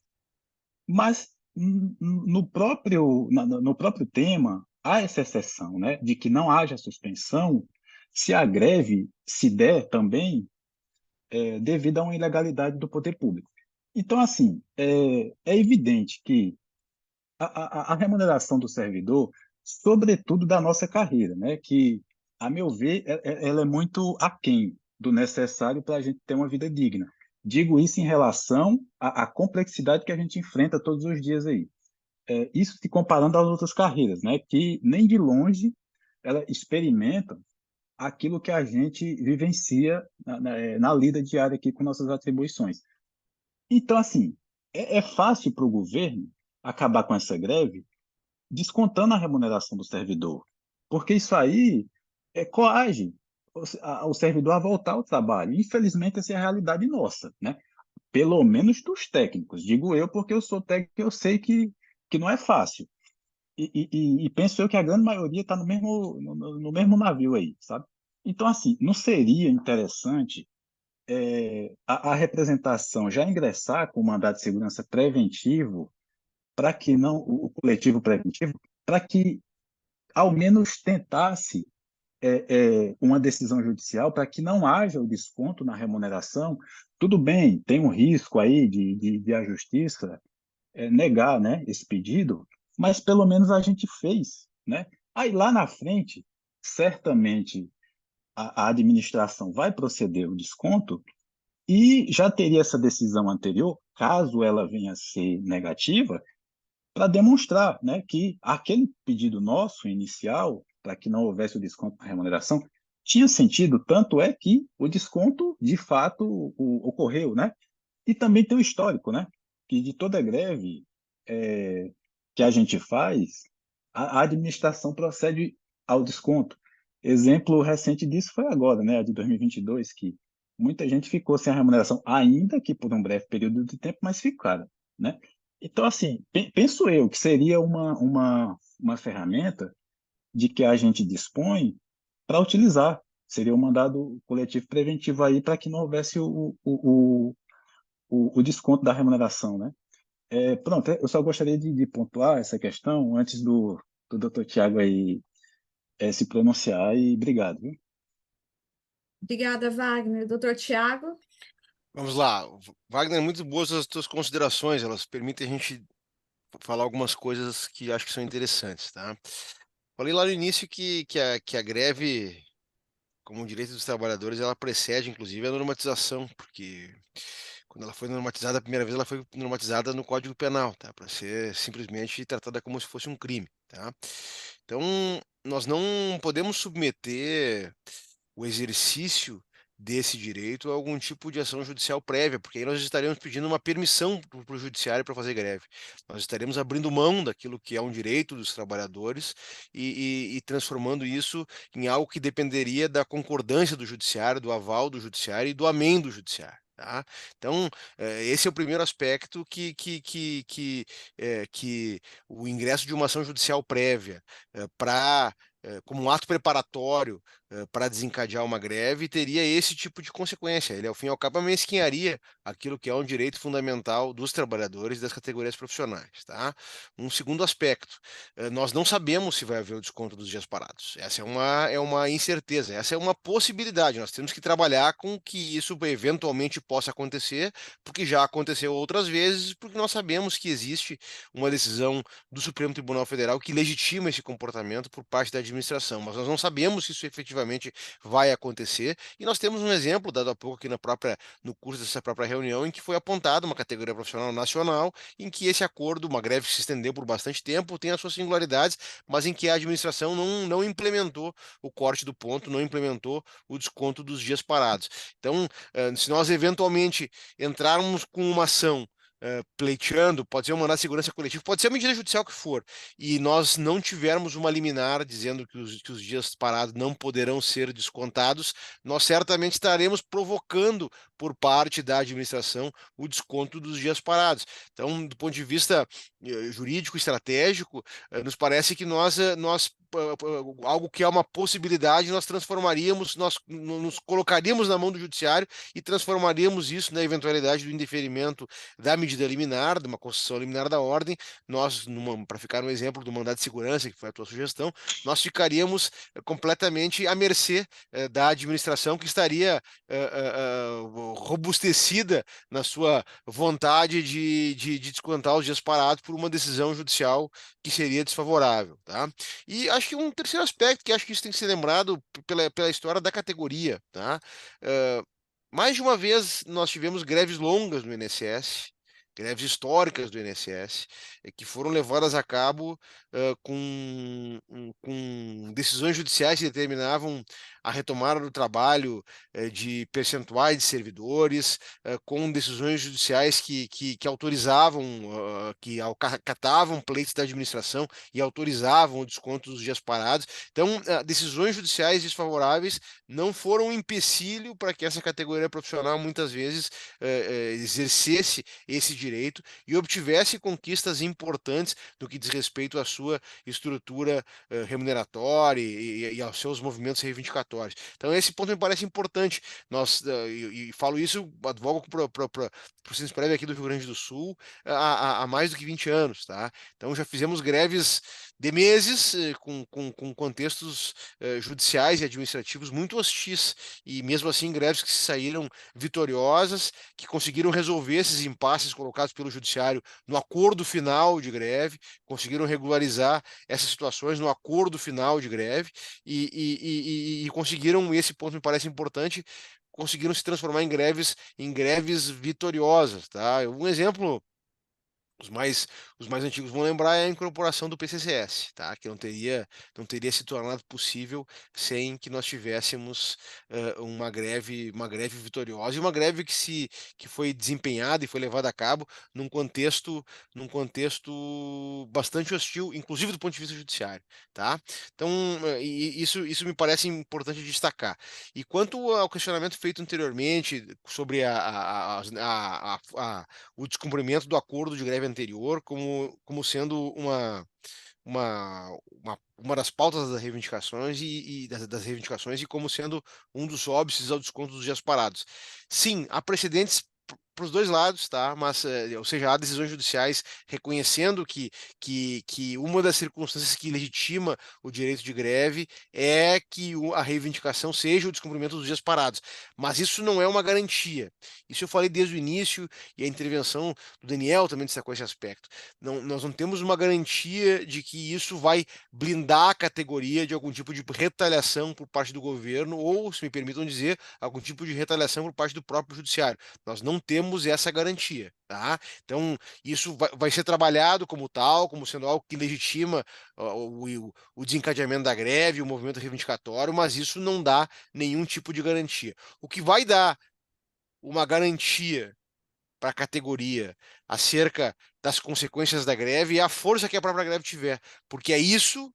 Mas no próprio tema, há essa exceção, né, de que não haja suspensão se a greve se der também devido a uma ilegalidade do poder público. Então, assim, é evidente que a remuneração do servidor, sobretudo da nossa carreira, né, que, a meu ver, ela é muito aquém do necessário para a gente ter uma vida digna. Digo isso em relação à complexidade que a gente enfrenta todos os dias aí. Isso se comparando às outras carreiras, né, que nem de longe ela experimentam aquilo que a gente vivencia na lida diária aqui com nossas atribuições. Então, assim, é fácil para o governo acabar com essa greve descontando a remuneração do servidor, porque isso aí coage o servidor a voltar ao trabalho. Infelizmente, essa é a realidade nossa, né? Pelo menos dos técnicos. Digo eu, porque eu sou técnico e eu sei que não é fácil. E penso eu que a grande maioria está no mesmo navio aí, sabe? Então, assim, não seria interessante a representação já ingressar com o mandado de segurança preventivo, para que não, o coletivo preventivo, para que ao menos tentasse uma decisão judicial para que não haja o desconto na remuneração. Tudo bem, tem um risco aí de a justiça negar, né, esse pedido, mas pelo menos a gente fez, né? Aí lá na frente, certamente a administração vai proceder o desconto e já teria essa decisão anterior, caso ela venha a ser negativa, para demonstrar, né, que aquele pedido nosso inicial, para que não houvesse o desconto na remuneração, tinha sentido, tanto é que o desconto, de fato, ocorreu, né? E também tem o histórico, né? Que de toda greve que a gente faz, a administração procede ao desconto. Exemplo recente disso foi agora, né? A de 2022, que muita gente ficou sem a remuneração, ainda que por um breve período de tempo, mas ficaram, né? Então, assim, penso eu que seria uma ferramenta de que a gente dispõe para utilizar. Seria um mandado coletivo preventivo aí para que não houvesse o desconto da remuneração, né? Pronto, eu só gostaria de pontuar essa questão antes do Dr. Tiago aí se pronunciar, e obrigado, viu? Obrigada, Wagner. Doutor Tiago? Vamos lá. Wagner, muito boas as tuas considerações, elas permitem a gente falar algumas coisas que acho que são interessantes, tá? Falei lá no início que a greve, como um direito dos trabalhadores, ela precede, inclusive, a normatização, porque quando ela foi normatizada a primeira vez, ela foi normatizada no Código Penal, tá? Para ser simplesmente tratada como se fosse um crime, tá? Então, nós não podemos submeter o exercício desse direito a algum tipo de ação judicial prévia, porque aí nós estaremos pedindo uma permissão para o judiciário para fazer greve. Nós estaremos abrindo mão daquilo que é um direito dos trabalhadores e transformando isso em algo que dependeria da concordância do judiciário, do aval do judiciário e do amém do judiciário. Tá? Então, esse é o primeiro aspecto que o ingresso de uma ação judicial prévia como um ato preparatório para desencadear uma greve teria esse tipo de consequência. Ele, ao fim e ao cabo, amesquinharia aquilo que é um direito fundamental dos trabalhadores e das categorias profissionais. Tá? Um segundo aspecto, nós não sabemos se vai haver o desconto dos dias parados. Essa é uma incerteza, essa é uma possibilidade. Nós temos que trabalhar com que isso eventualmente possa acontecer, porque já aconteceu outras vezes, porque nós sabemos que existe uma decisão do Supremo Tribunal Federal que legitima esse comportamento por parte da administração, mas nós não sabemos se isso efetivamente vai acontecer, e nós temos um exemplo dado há pouco aqui no curso dessa própria reunião, em que foi apontada uma categoria profissional nacional, em que esse acordo, uma greve que se estendeu por bastante tempo, tem as suas singularidades, mas em que a administração não implementou o corte do ponto, não implementou o desconto dos dias parados. Então, se nós eventualmente entrarmos com uma ação pleiteando, pode ser um mandado de segurança coletivo, pode ser a medida judicial que for, e nós não tivermos uma liminar dizendo que os dias parados não poderão ser descontados, nós certamente estaremos provocando por parte da administração o desconto dos dias parados. Então, do ponto de vista jurídico, estratégico, nos parece que nós algo que é uma possibilidade, nós transformaríamos, nós nos colocaríamos na mão do judiciário e transformaríamos isso na eventualidade do indeferimento da medida liminar, de uma concessão liminar da ordem. Nós, para ficar no exemplo do mandado de segurança, que foi a tua sugestão, nós ficaríamos completamente à mercê da administração, que estaria robustecida na sua vontade de descontar os dias parados por uma decisão judicial que seria desfavorável, tá? E acho que um terceiro aspecto, que acho que isso tem que ser lembrado pela história da categoria, tá? Mais de uma vez nós tivemos greves longas no INSS, greves históricas do INSS, que foram levadas a cabo com decisões judiciais que determinavam a retomada do trabalho de percentuais de servidores, com decisões judiciais que autorizavam, que acatavam pleitos da administração e autorizavam o desconto dos dias parados. Então, decisões judiciais desfavoráveis não foram um empecilho para que essa categoria profissional, muitas vezes, exercesse esse direito e obtivesse conquistas importantes no que diz respeito à sua estrutura remuneratória e aos seus movimentos reivindicatórios. obrigatórios. Então, esse ponto me parece importante. E falo isso, advogo para o Sinsprev aqui do Rio Grande do Sul há mais do que 20 anos, tá? Então, já fizemos greves de meses com contextos judiciais e administrativos muito hostis, e mesmo assim greves que saíram vitoriosas, que conseguiram resolver esses impasses colocados pelo judiciário no acordo final de greve, conseguiram regularizar essas situações no acordo final de greve e conseguiram, esse ponto me parece importante, conseguiram se transformar em greves vitoriosas, tá? Um exemplo, os mais antigos vão lembrar, é a incorporação do PCCS, tá? Que não teria se tornado possível sem que nós tivéssemos uma greve vitoriosa, e uma greve que foi desempenhada e foi levada a cabo num contexto bastante hostil, inclusive do ponto de vista judiciário, tá? Então, isso me parece importante destacar. E quanto ao questionamento feito anteriormente sobre o descumprimento do acordo de greve anterior como sendo uma das pautas das reivindicações e das reivindicações, e como sendo um dos óbices ao desconto dos dias parados. Sim, há precedentes para os dois lados, tá? Mas, ou seja, há decisões judiciais reconhecendo que uma das circunstâncias que legitima o direito de greve é que a reivindicação seja o descumprimento dos dias parados. Mas isso não é uma garantia. Isso eu falei desde o início, e a intervenção do Daniel também destacou esse aspecto. Nós não temos uma garantia de que isso vai blindar a categoria de algum tipo de retaliação por parte do governo, ou, se me permitam dizer, algum tipo de retaliação por parte do próprio judiciário. Nós não temos essa garantia, tá? Então, isso vai ser trabalhado como tal, como sendo algo que legitima o desencadeamento da greve, o movimento reivindicatório, mas isso não dá nenhum tipo de garantia. O que vai dar uma garantia para a categoria acerca das consequências da greve e a força que a própria greve tiver, porque é isso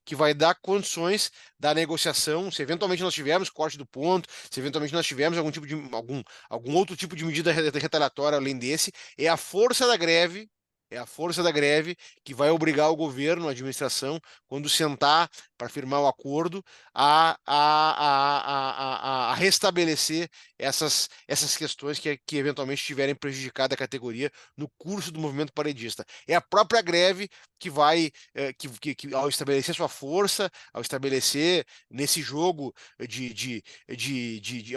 que vai dar condições da negociação, se eventualmente nós tivermos corte do ponto, se eventualmente nós tivermos algum outro tipo de medida retaliatória além desse, é a força da greve. É a força da greve que vai obrigar o governo, a administração, quando sentar para firmar o acordo, a restabelecer essas questões que eventualmente tiverem prejudicado a categoria no curso do movimento paredista. É a própria greve que vai, ao estabelecer sua força, ao estabelecer nesse jogo é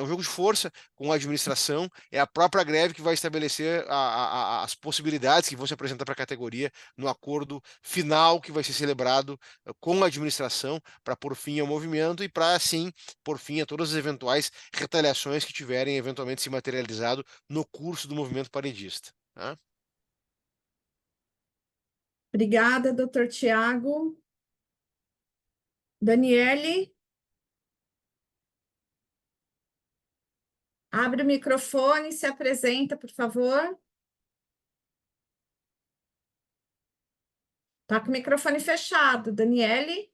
um jogo de força com a administração, é a própria greve que vai estabelecer as possibilidades que vão se apresentar para a categoria no acordo final que vai ser celebrado com a administração para pôr fim ao movimento e para, assim, pôr fim a todas as eventuais retaliações que tiverem eventualmente se materializado no curso do movimento paredista. Tá? Obrigada, doutor Tiago. Daniele? Abre o microfone, se apresenta, por favor. Está com o microfone fechado. Daniele?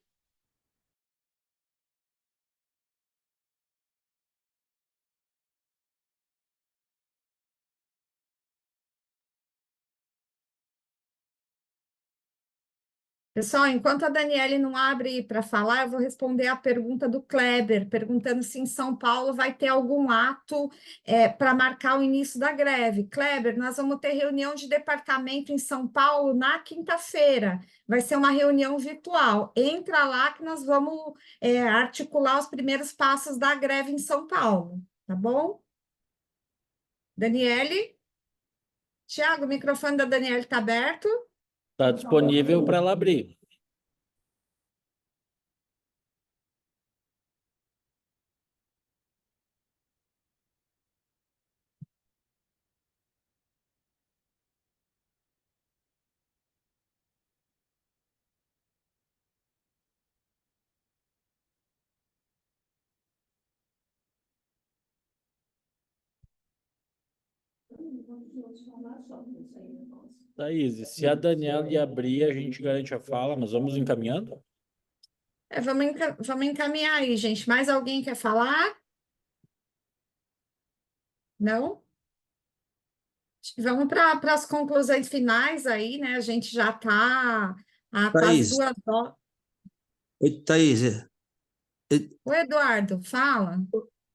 Pessoal, enquanto a Daniele não abre para falar, eu vou responder a pergunta do Kleber, perguntando se em São Paulo vai ter algum ato para marcar o início da greve. Kleber, nós vamos ter reunião de departamento em São Paulo na quinta-feira. Vai ser uma reunião virtual. Entra lá que nós vamos articular os primeiros passos da greve em São Paulo, tá bom? Daniele? Tiago, o microfone da Daniele está aberto? Está disponível para ela abrir. Thaís, se a Daniela abrir, a gente garante a fala, nós vamos encaminhando? Vamos encaminhar aí, gente. Mais alguém quer falar? Não? Vamos para as conclusões finais aí, né? A gente já está há quase Thaís, 2 horas. oi, Thaís, O Eduardo, fala.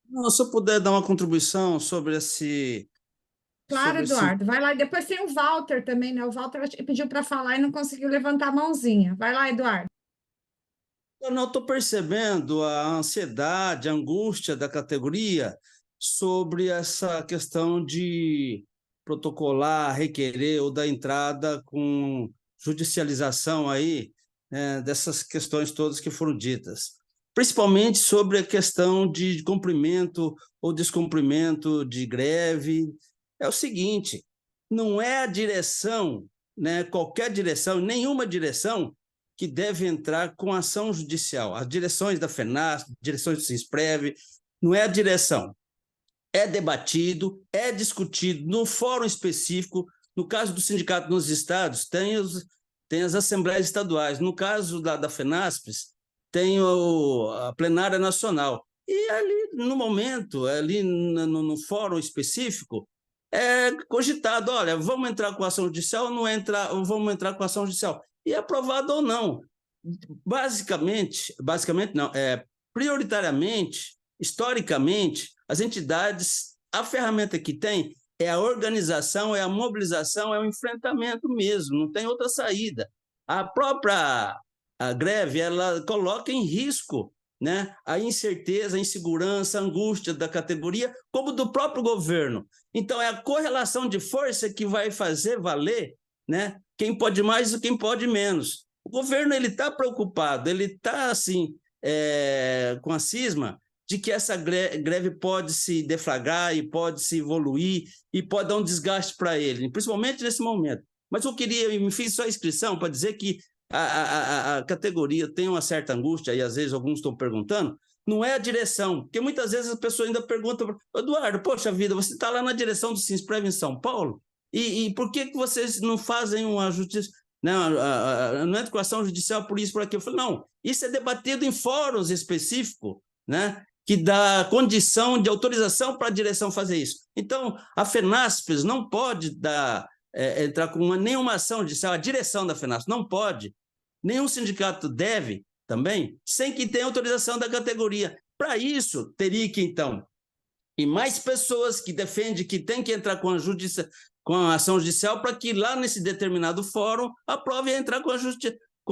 Não, se eu puder dar uma contribuição sobre esse... Claro, Eduardo, vai lá. E depois tem o Walter também, né? O Walter pediu para falar e não conseguiu levantar a mãozinha. Vai lá, Eduardo. Eu não estou percebendo a ansiedade, a angústia da categoria sobre essa questão de protocolar, requerer ou dar entrada com judicialização aí, né, dessas questões todas que foram ditas. Principalmente sobre a questão de cumprimento ou descumprimento de greve. É o seguinte, não é a direção, né, qualquer direção, nenhuma direção que deve entrar com ação judicial. As direções da FENASP, direções do SINSPREV, não é a direção. É debatido, é discutido no fórum específico. No caso do sindicato nos estados, tem as assembleias estaduais. No caso da FENASP, tem a plenária nacional. E ali, no momento, ali no fórum específico, é cogitado, olha, vamos entrar com ação judicial ou não entrar, ou vamos entrar com ação judicial? E aprovado ou não. Basicamente não, prioritariamente, historicamente, as entidades, a ferramenta que tem é a organização, é a mobilização, é o enfrentamento mesmo, não tem outra saída. A própria greve, ela coloca em risco, né, a incerteza, a insegurança, a angústia da categoria, como do próprio governo. Então, é a correlação de força que vai fazer valer, né, quem pode mais e quem pode menos. O governo está preocupado, ele está assim, com a cisma de que essa greve pode se deflagrar e pode se evoluir e pode dar um desgaste para ele, principalmente nesse momento. Mas eu me fiz só a inscrição para dizer que a categoria tem uma certa angústia, e às vezes alguns estão perguntando, não é a direção, porque muitas vezes as pessoas ainda perguntam, Eduardo, poxa vida, você está lá na direção do SINSPREV em São Paulo, e por que vocês não fazem uma justiça, não entra com ação judicial por isso, por aquilo? Eu falei, não, isso é debatido em fóruns específicos, né, que dá condição de autorização para a direção fazer isso. Então, a FENASP não pode entrar com nenhuma ação judicial, a direção da FENASP não pode, nenhum sindicato deve também, sem que tenha autorização da categoria. Para isso, teria que, então, e mais pessoas que defendem que tem que entrar com a ação judicial para que lá nesse determinado fórum aprove entrar com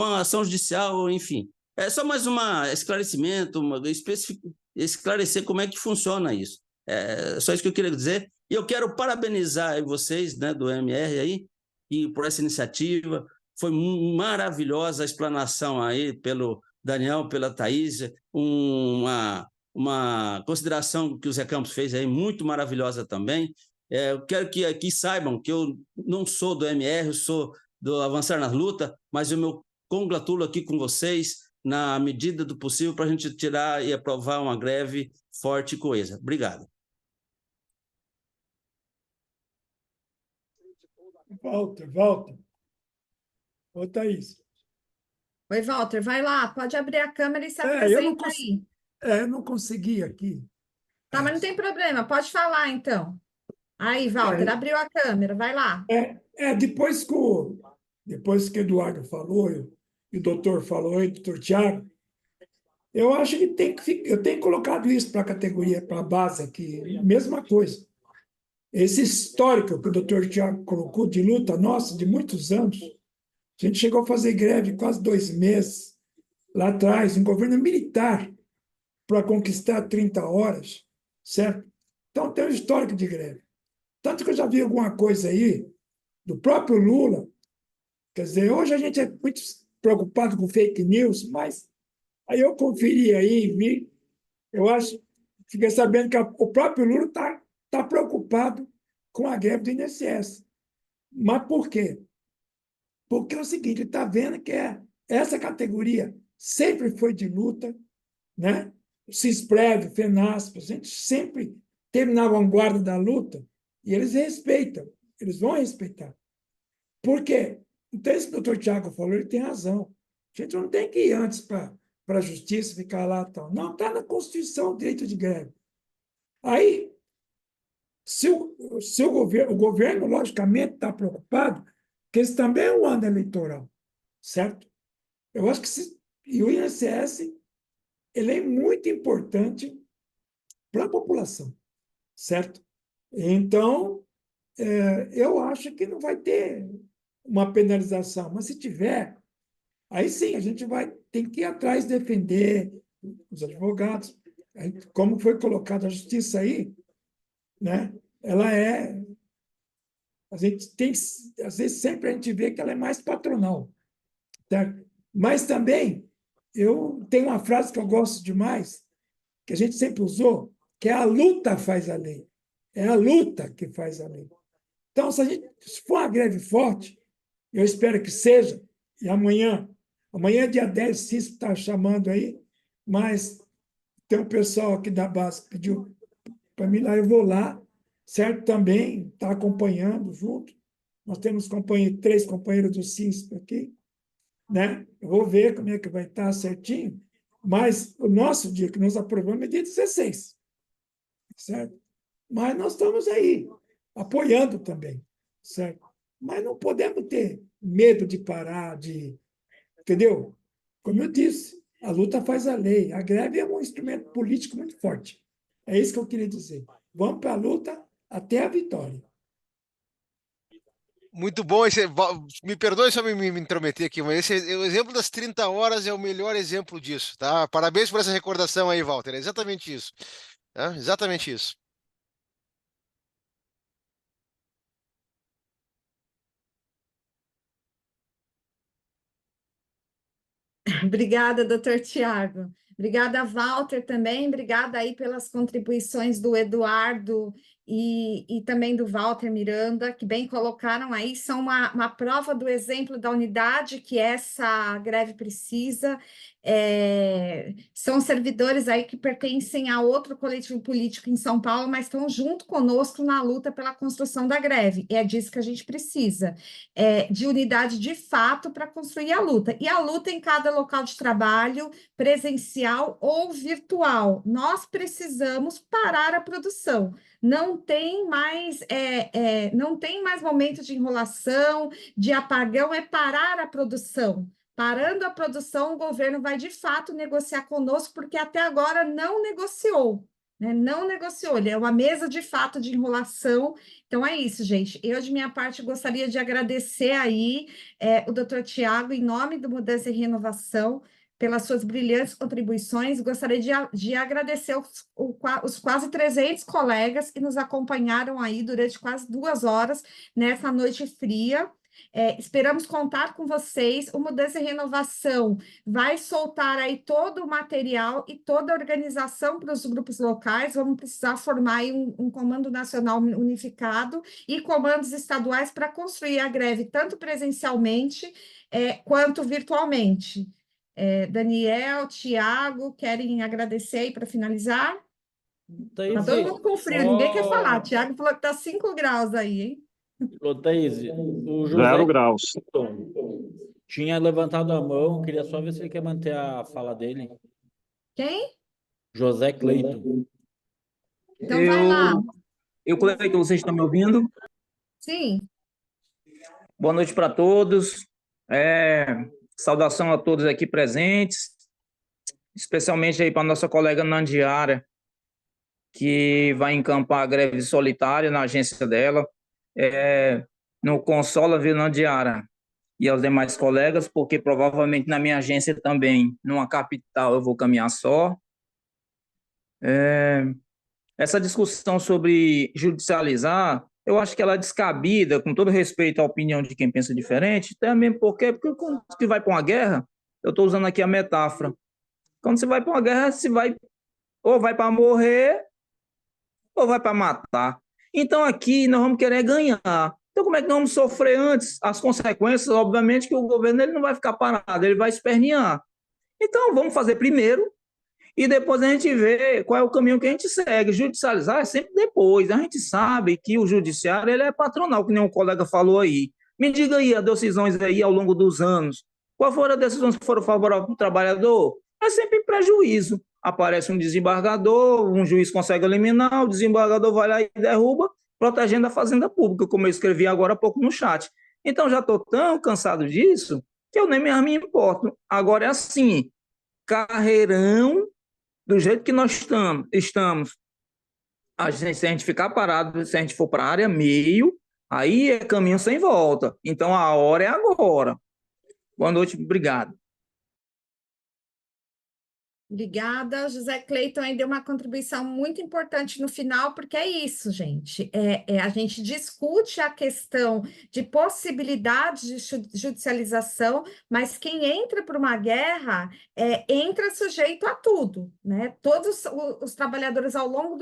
a ação judicial, enfim. É só mais um esclarecimento, esclarecer como é que funciona isso. É só isso que eu queria dizer. E eu quero parabenizar vocês, né, do MR aí, e por essa iniciativa. Foi maravilhosa a explanação aí pelo Daniel, pela Thaís, uma consideração que o Zé Campos fez aí, muito maravilhosa também. Eu quero que aqui saibam que eu não sou do MR, eu sou do Avançar na Luta, mas eu me congratulo aqui com vocês na medida do possível para a gente tirar e aprovar uma greve forte e coesa. Obrigado. Walter. Ô, Thaís. Oi, Walter, vai lá, pode abrir a câmera e se apresenta aí. Eu não consegui aqui. Tá, mas não tem problema, pode falar então. Aí, Walter, abriu a câmera, vai lá. Depois que o Eduardo falou, e o doutor falou, e o doutor Tiago, eu acho que eu tenho colocado isso para a categoria, para a base aqui, mesma coisa. Esse histórico que o doutor Tiago colocou de luta nossa, de muitos anos, a gente chegou a fazer greve quase 2 meses, lá atrás, em governo militar, para conquistar 30 horas, certo? Então, tem um histórico de greve. Tanto que eu já vi alguma coisa aí do próprio Lula, quer dizer, hoje a gente é muito preocupado com fake news, mas aí eu conferi aí, vi, eu acho, fiquei sabendo que o próprio Lula está preocupado com a greve do INSS. Mas por quê? Porque é o seguinte, ele está vendo que essa categoria sempre foi de luta, né? O SINSPREV, FENASP, a gente sempre teve na vanguarda da luta e eles respeitam, eles vão respeitar. Por quê? Então, esse que o doutor Tiago falou, ele tem razão. A gente não tem que ir antes para a justiça, ficar lá e tal. Não, está na Constituição o direito de greve. Aí, se o governo, logicamente, está preocupado, porque esse também é um ano eleitoral, certo? Eu acho que e o INSS ele é muito importante para a população, certo? Então, eu acho que não vai ter uma penalização, mas se tiver, aí sim, a gente tem que ir atrás defender os advogados. Como foi colocado a justiça aí, né? A gente tem, às vezes, sempre a gente vê que ela é mais patronal, certo? Mas também, eu tenho uma frase que eu gosto demais, que a gente sempre usou, que é a luta faz a lei. É a luta que faz a lei. Então, se for uma greve forte, eu espero que seja, e amanhã dia 10, o CISP está chamando aí, mas tem um pessoal aqui da base que pediu para mim lá, eu vou lá, certo? Também está acompanhando junto. Nós temos 3 companheiros do CISP aqui, né? Eu vou ver como é que vai estar certinho, mas o nosso dia que nós aprovamos é dia 16, certo? Mas nós estamos aí, apoiando também, certo? Mas não podemos ter medo de parar, entendeu? Como eu disse, a luta faz a lei. A greve é um instrumento político muito forte. É isso que eu queria dizer. Vamos para a luta até a vitória. Muito bom. Me perdoe só me intrometer aqui, mas o exemplo das 30 horas é o melhor exemplo disso, tá? Parabéns por essa recordação aí, Walter. É exatamente isso. Tá? Exatamente isso. Obrigada, doutor Tiago. Obrigada, Walter, também. Obrigada aí pelas contribuições do Eduardo e também do Walter Miranda, que bem colocaram aí. São uma prova do exemplo da unidade que essa greve precisa. São servidores aí que pertencem a outro coletivo político em São Paulo, mas estão junto conosco na luta pela construção da greve. E é disso que a gente precisa, de unidade de fato para construir a luta. E a luta em cada local de trabalho, presencial ou virtual. Nós precisamos parar a produção. Não tem mais momento de enrolação, de apagão, é parar a produção. Parando a produção, o governo vai de fato negociar conosco, porque até agora não negociou, né? Não negociou, ele é uma mesa de fato de enrolação. Então é isso, gente. Eu, de minha parte, gostaria de agradecer aí o doutor Tiago, em nome do Mudança e Renovação, pelas suas brilhantes contribuições. Gostaria de agradecer os quase 300 colegas que nos acompanharam aí durante quase 2 horas nessa noite fria. Esperamos contar com vocês. O Mudança e Renovação vai soltar aí todo o material e toda a organização para os grupos locais. Vamos precisar formar aí um comando nacional unificado e comandos estaduais para construir a greve, tanto presencialmente quanto virtualmente. Daniel, Tiago, querem agradecer aí para finalizar? Está todo mundo com frio, ninguém quer falar. Tiago falou que está 5 graus aí, hein? Ô, Thaís, o 0 graus. Tinha levantado a mão, queria só ver se ele quer manter a fala dele. Quem? José Cleiton. Então vai lá. Cleiton, vocês estão me ouvindo? Sim. Boa noite para todos. Saudação a todos aqui presentes, especialmente aí para a nossa colega Nandiara, que vai encampar a greve solitária na agência dela. No Consola, viu, Nandiara? E aos demais colegas, porque provavelmente na minha agência também, numa capital, eu vou caminhar só. Essa discussão sobre judicializar, eu acho que ela é descabida, com todo respeito à opinião de quem pensa diferente, também porque quando você vai para uma guerra, eu estou usando aqui a metáfora, quando você vai para uma guerra, você vai ou vai para morrer, ou vai para matar. Então aqui nós vamos querer ganhar. Então como é que nós vamos sofrer antes? As consequências, obviamente, que o governo ele não vai ficar parado, ele vai espernear. Então vamos fazer primeiro, e depois a gente vê qual é o caminho que a gente segue. Judicializar é sempre depois. A gente sabe que o judiciário ele é patronal, que nem um colega falou aí. Me diga aí as decisões aí ao longo dos anos. Quais foram as decisões que foram favoráveis para o trabalhador? É sempre prejuízo. Aparece um desembargador, um juiz consegue eliminar, o desembargador vai lá e derruba, protegendo a fazenda pública, como eu escrevi agora há pouco no chat. Então já estou tão cansado disso que eu nem me importo. Agora é assim, carreirão do jeito que nós estamos, se a gente ficar parado, se a gente for para a área meio, aí é caminho sem volta. Então, a hora é agora. Boa noite, obrigado. Obrigada, José Cleiton aí deu uma contribuição muito importante no final, porque é isso, gente. A gente discute a questão de possibilidade de judicialização, mas quem entra para uma guerra entra sujeito a tudo, né? Todos os trabalhadores ao longo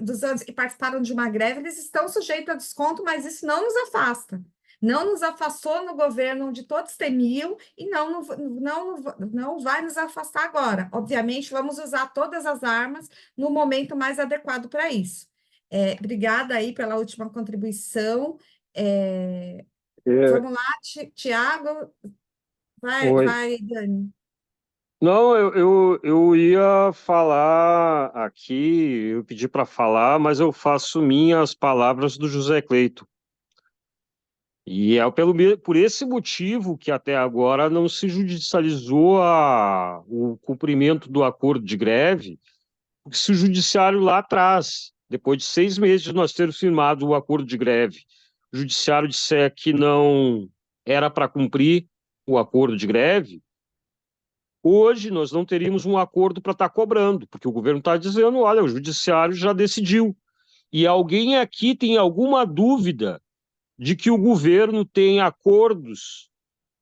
dos anos que participaram de uma greve, eles estão sujeitos a desconto, mas isso não nos afasta. Não nos afastou no governo onde todos temiam e não vai nos afastar agora. Obviamente, vamos usar todas as armas no momento mais adequado para isso. Obrigada aí pela última contribuição. Vamos lá, Tiago. Vai, Dani. Não, eu ia falar aqui, eu pedi para falar, mas eu faço minhas palavras do José Cleiton. E é por esse motivo que até agora não se judicializou o cumprimento do acordo de greve, porque se o judiciário lá atrás, depois de 6 meses de nós termos firmado o acordo de greve, o judiciário disser que não era para cumprir o acordo de greve, hoje nós não teríamos um acordo para estar cobrando, porque o governo está dizendo, olha, o judiciário já decidiu. E alguém aqui tem alguma dúvida de que o governo tem acordos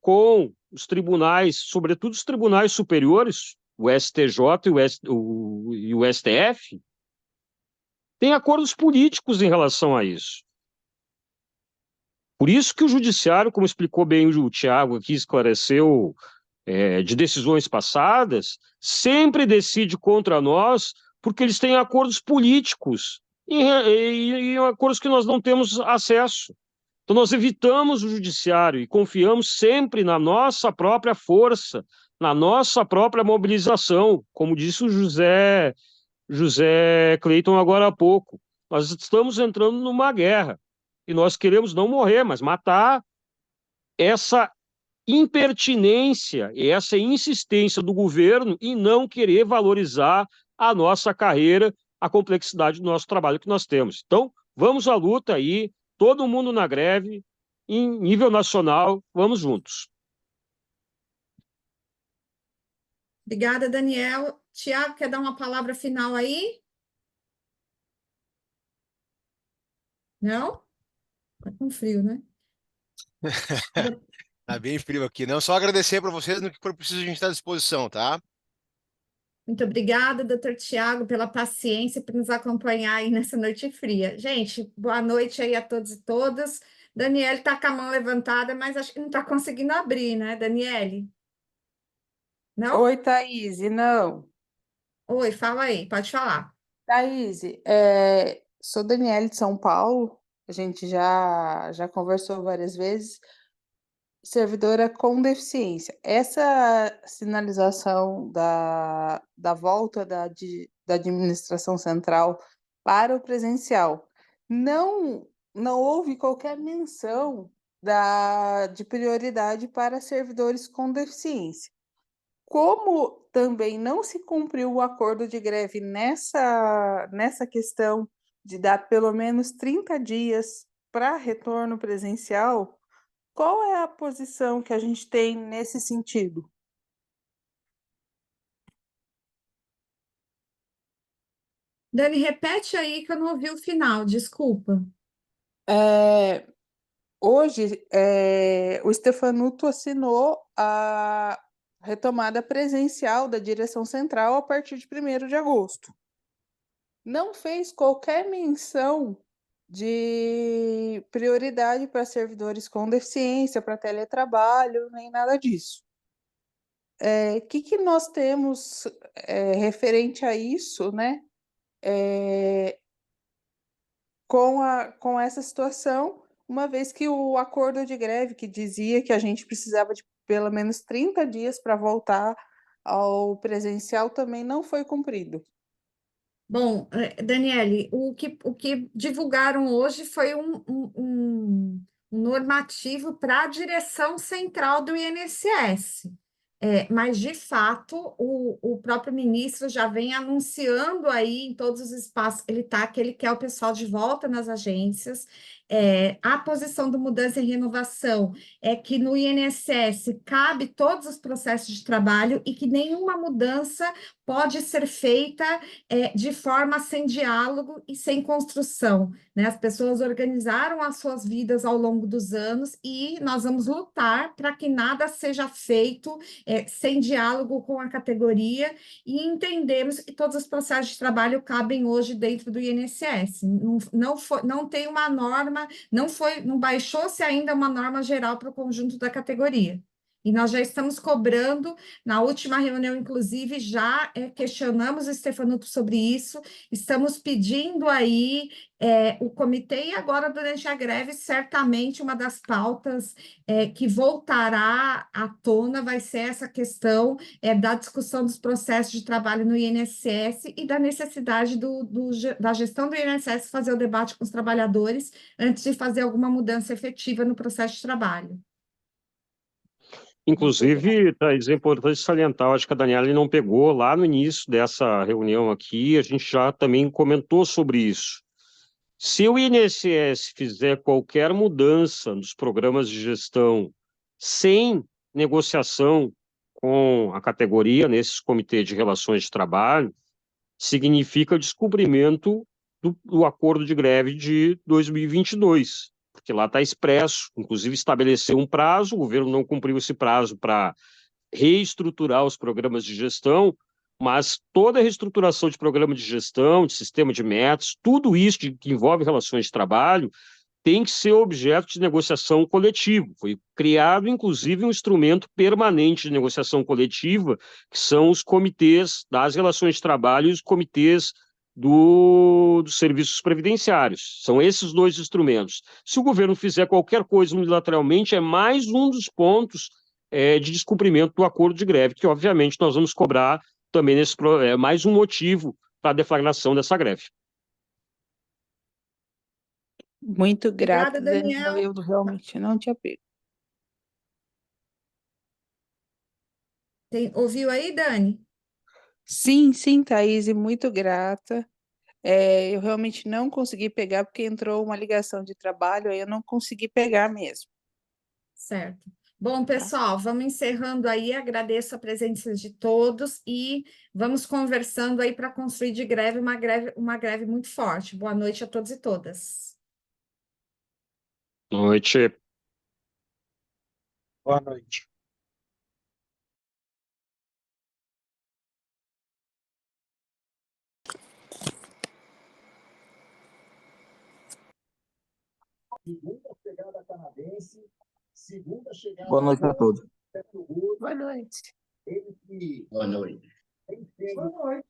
com os tribunais, sobretudo os tribunais superiores, o STJ e o STF, tem acordos políticos em relação a isso. Por isso que o judiciário, como explicou bem o Tiago aqui, esclareceu, de decisões passadas, sempre decide contra nós, porque eles têm acordos políticos e acordos que nós não temos acesso. Então, nós evitamos o judiciário e confiamos sempre na nossa própria força, na nossa própria mobilização, como disse o José Cleiton agora há pouco. Nós estamos entrando numa guerra e nós queremos não morrer, mas matar essa impertinência e essa insistência do governo em não querer valorizar a nossa carreira, a complexidade do nosso trabalho que nós temos. Então, vamos à luta aí, todo mundo na greve, em nível nacional, vamos juntos. Obrigada, Daniel. Tiago, quer dar uma palavra final aí? Não? Tá com frio, né? Tá bem frio aqui. Não, só agradecer para vocês no que for preciso a gente está à disposição, tá? Muito obrigada, doutor Tiago, pela paciência, por nos acompanhar aí nessa noite fria. Gente, boa noite aí a todos e todas. Daniele está com a mão levantada, mas acho que não está conseguindo abrir, né, Daniele? Não? Oi, Thaís, não. Oi, fala aí, pode falar. Thaís, sou Daniele de São Paulo, a gente já conversou várias vezes, servidora com deficiência. Essa sinalização da volta da administração central para o presencial, não houve qualquer menção de prioridade para servidores com deficiência. Como também não se cumpriu o acordo de greve nessa questão de dar pelo menos 30 dias para retorno presencial, qual é a posição que a gente tem nesse sentido? Dani, repete aí que eu não ouvi o final, desculpa. Hoje, o Stefanuto assinou a retomada presencial da direção central a partir de 1º de agosto. Não fez qualquer menção de prioridade para servidores com deficiência, para teletrabalho, nem nada disso. O que nós temos referente a isso, né? Com essa situação, uma vez que o acordo de greve que dizia que a gente precisava de pelo menos 30 dias para voltar ao presencial também não foi cumprido. Bom, Daniele, o que divulgaram hoje foi um normativo para a direção central do INSS. Mas, de fato, o próprio ministro já vem anunciando aí em todos os espaços que ele quer o pessoal de volta nas agências. A posição do Mudança e Renovação é que no INSS cabe todos os processos de trabalho e que nenhuma mudança pode ser feita de forma sem diálogo e sem construção, né? As pessoas organizaram as suas vidas ao longo dos anos e nós vamos lutar para que nada seja feito sem diálogo com a categoria e entendemos que todos os processos de trabalho cabem hoje dentro do INSS. Não tem uma norma, não baixou-se ainda uma norma geral para o conjunto da categoria. E nós já estamos cobrando, na última reunião, inclusive, já questionamos o Stefanuto sobre isso, estamos pedindo aí o comitê, e agora, durante a greve, certamente uma das pautas que voltará à tona vai ser essa questão da discussão dos processos de trabalho no INSS e da necessidade da gestão do INSS fazer o debate com os trabalhadores antes de fazer alguma mudança efetiva no processo de trabalho. Inclusive, Thaís, é importante salientar, eu acho que a Daniela não pegou lá no início dessa reunião aqui, a gente já também comentou sobre isso. Se o INSS fizer qualquer mudança nos programas de gestão sem negociação com a categoria, nesses comitês de relações de trabalho, significa descumprimento do acordo de greve de 2022. Porque lá está expresso, inclusive estabeleceu um prazo, o governo não cumpriu esse prazo para reestruturar os programas de gestão, mas toda a reestruturação de programa de gestão, de sistema de metas, tudo isso que envolve relações de trabalho, tem que ser objeto de negociação coletiva. Foi criado, inclusive, um instrumento permanente de negociação coletiva, que são os comitês das relações de trabalho e os comitês dos serviços previdenciários. São esses dois instrumentos. Se o governo fizer qualquer coisa unilateralmente, é mais um dos pontos de descumprimento do acordo de greve, que, obviamente, nós vamos cobrar também mais um motivo para a deflagração dessa greve. Muito grata, Obrigada, Daniel. Eu realmente não tinha pego. Ouviu aí, Dani? Sim, Thaís, muito grata. Eu realmente não consegui pegar porque entrou uma ligação de trabalho, aí eu não consegui pegar mesmo. Certo. Bom, pessoal, vamos encerrando aí, agradeço a presença de todos e vamos conversando aí para construir de greve uma greve muito forte. Boa noite a todos e todas. Noite. Boa noite. Boa noite a todos. Boa noite. Boa noite. Boa noite.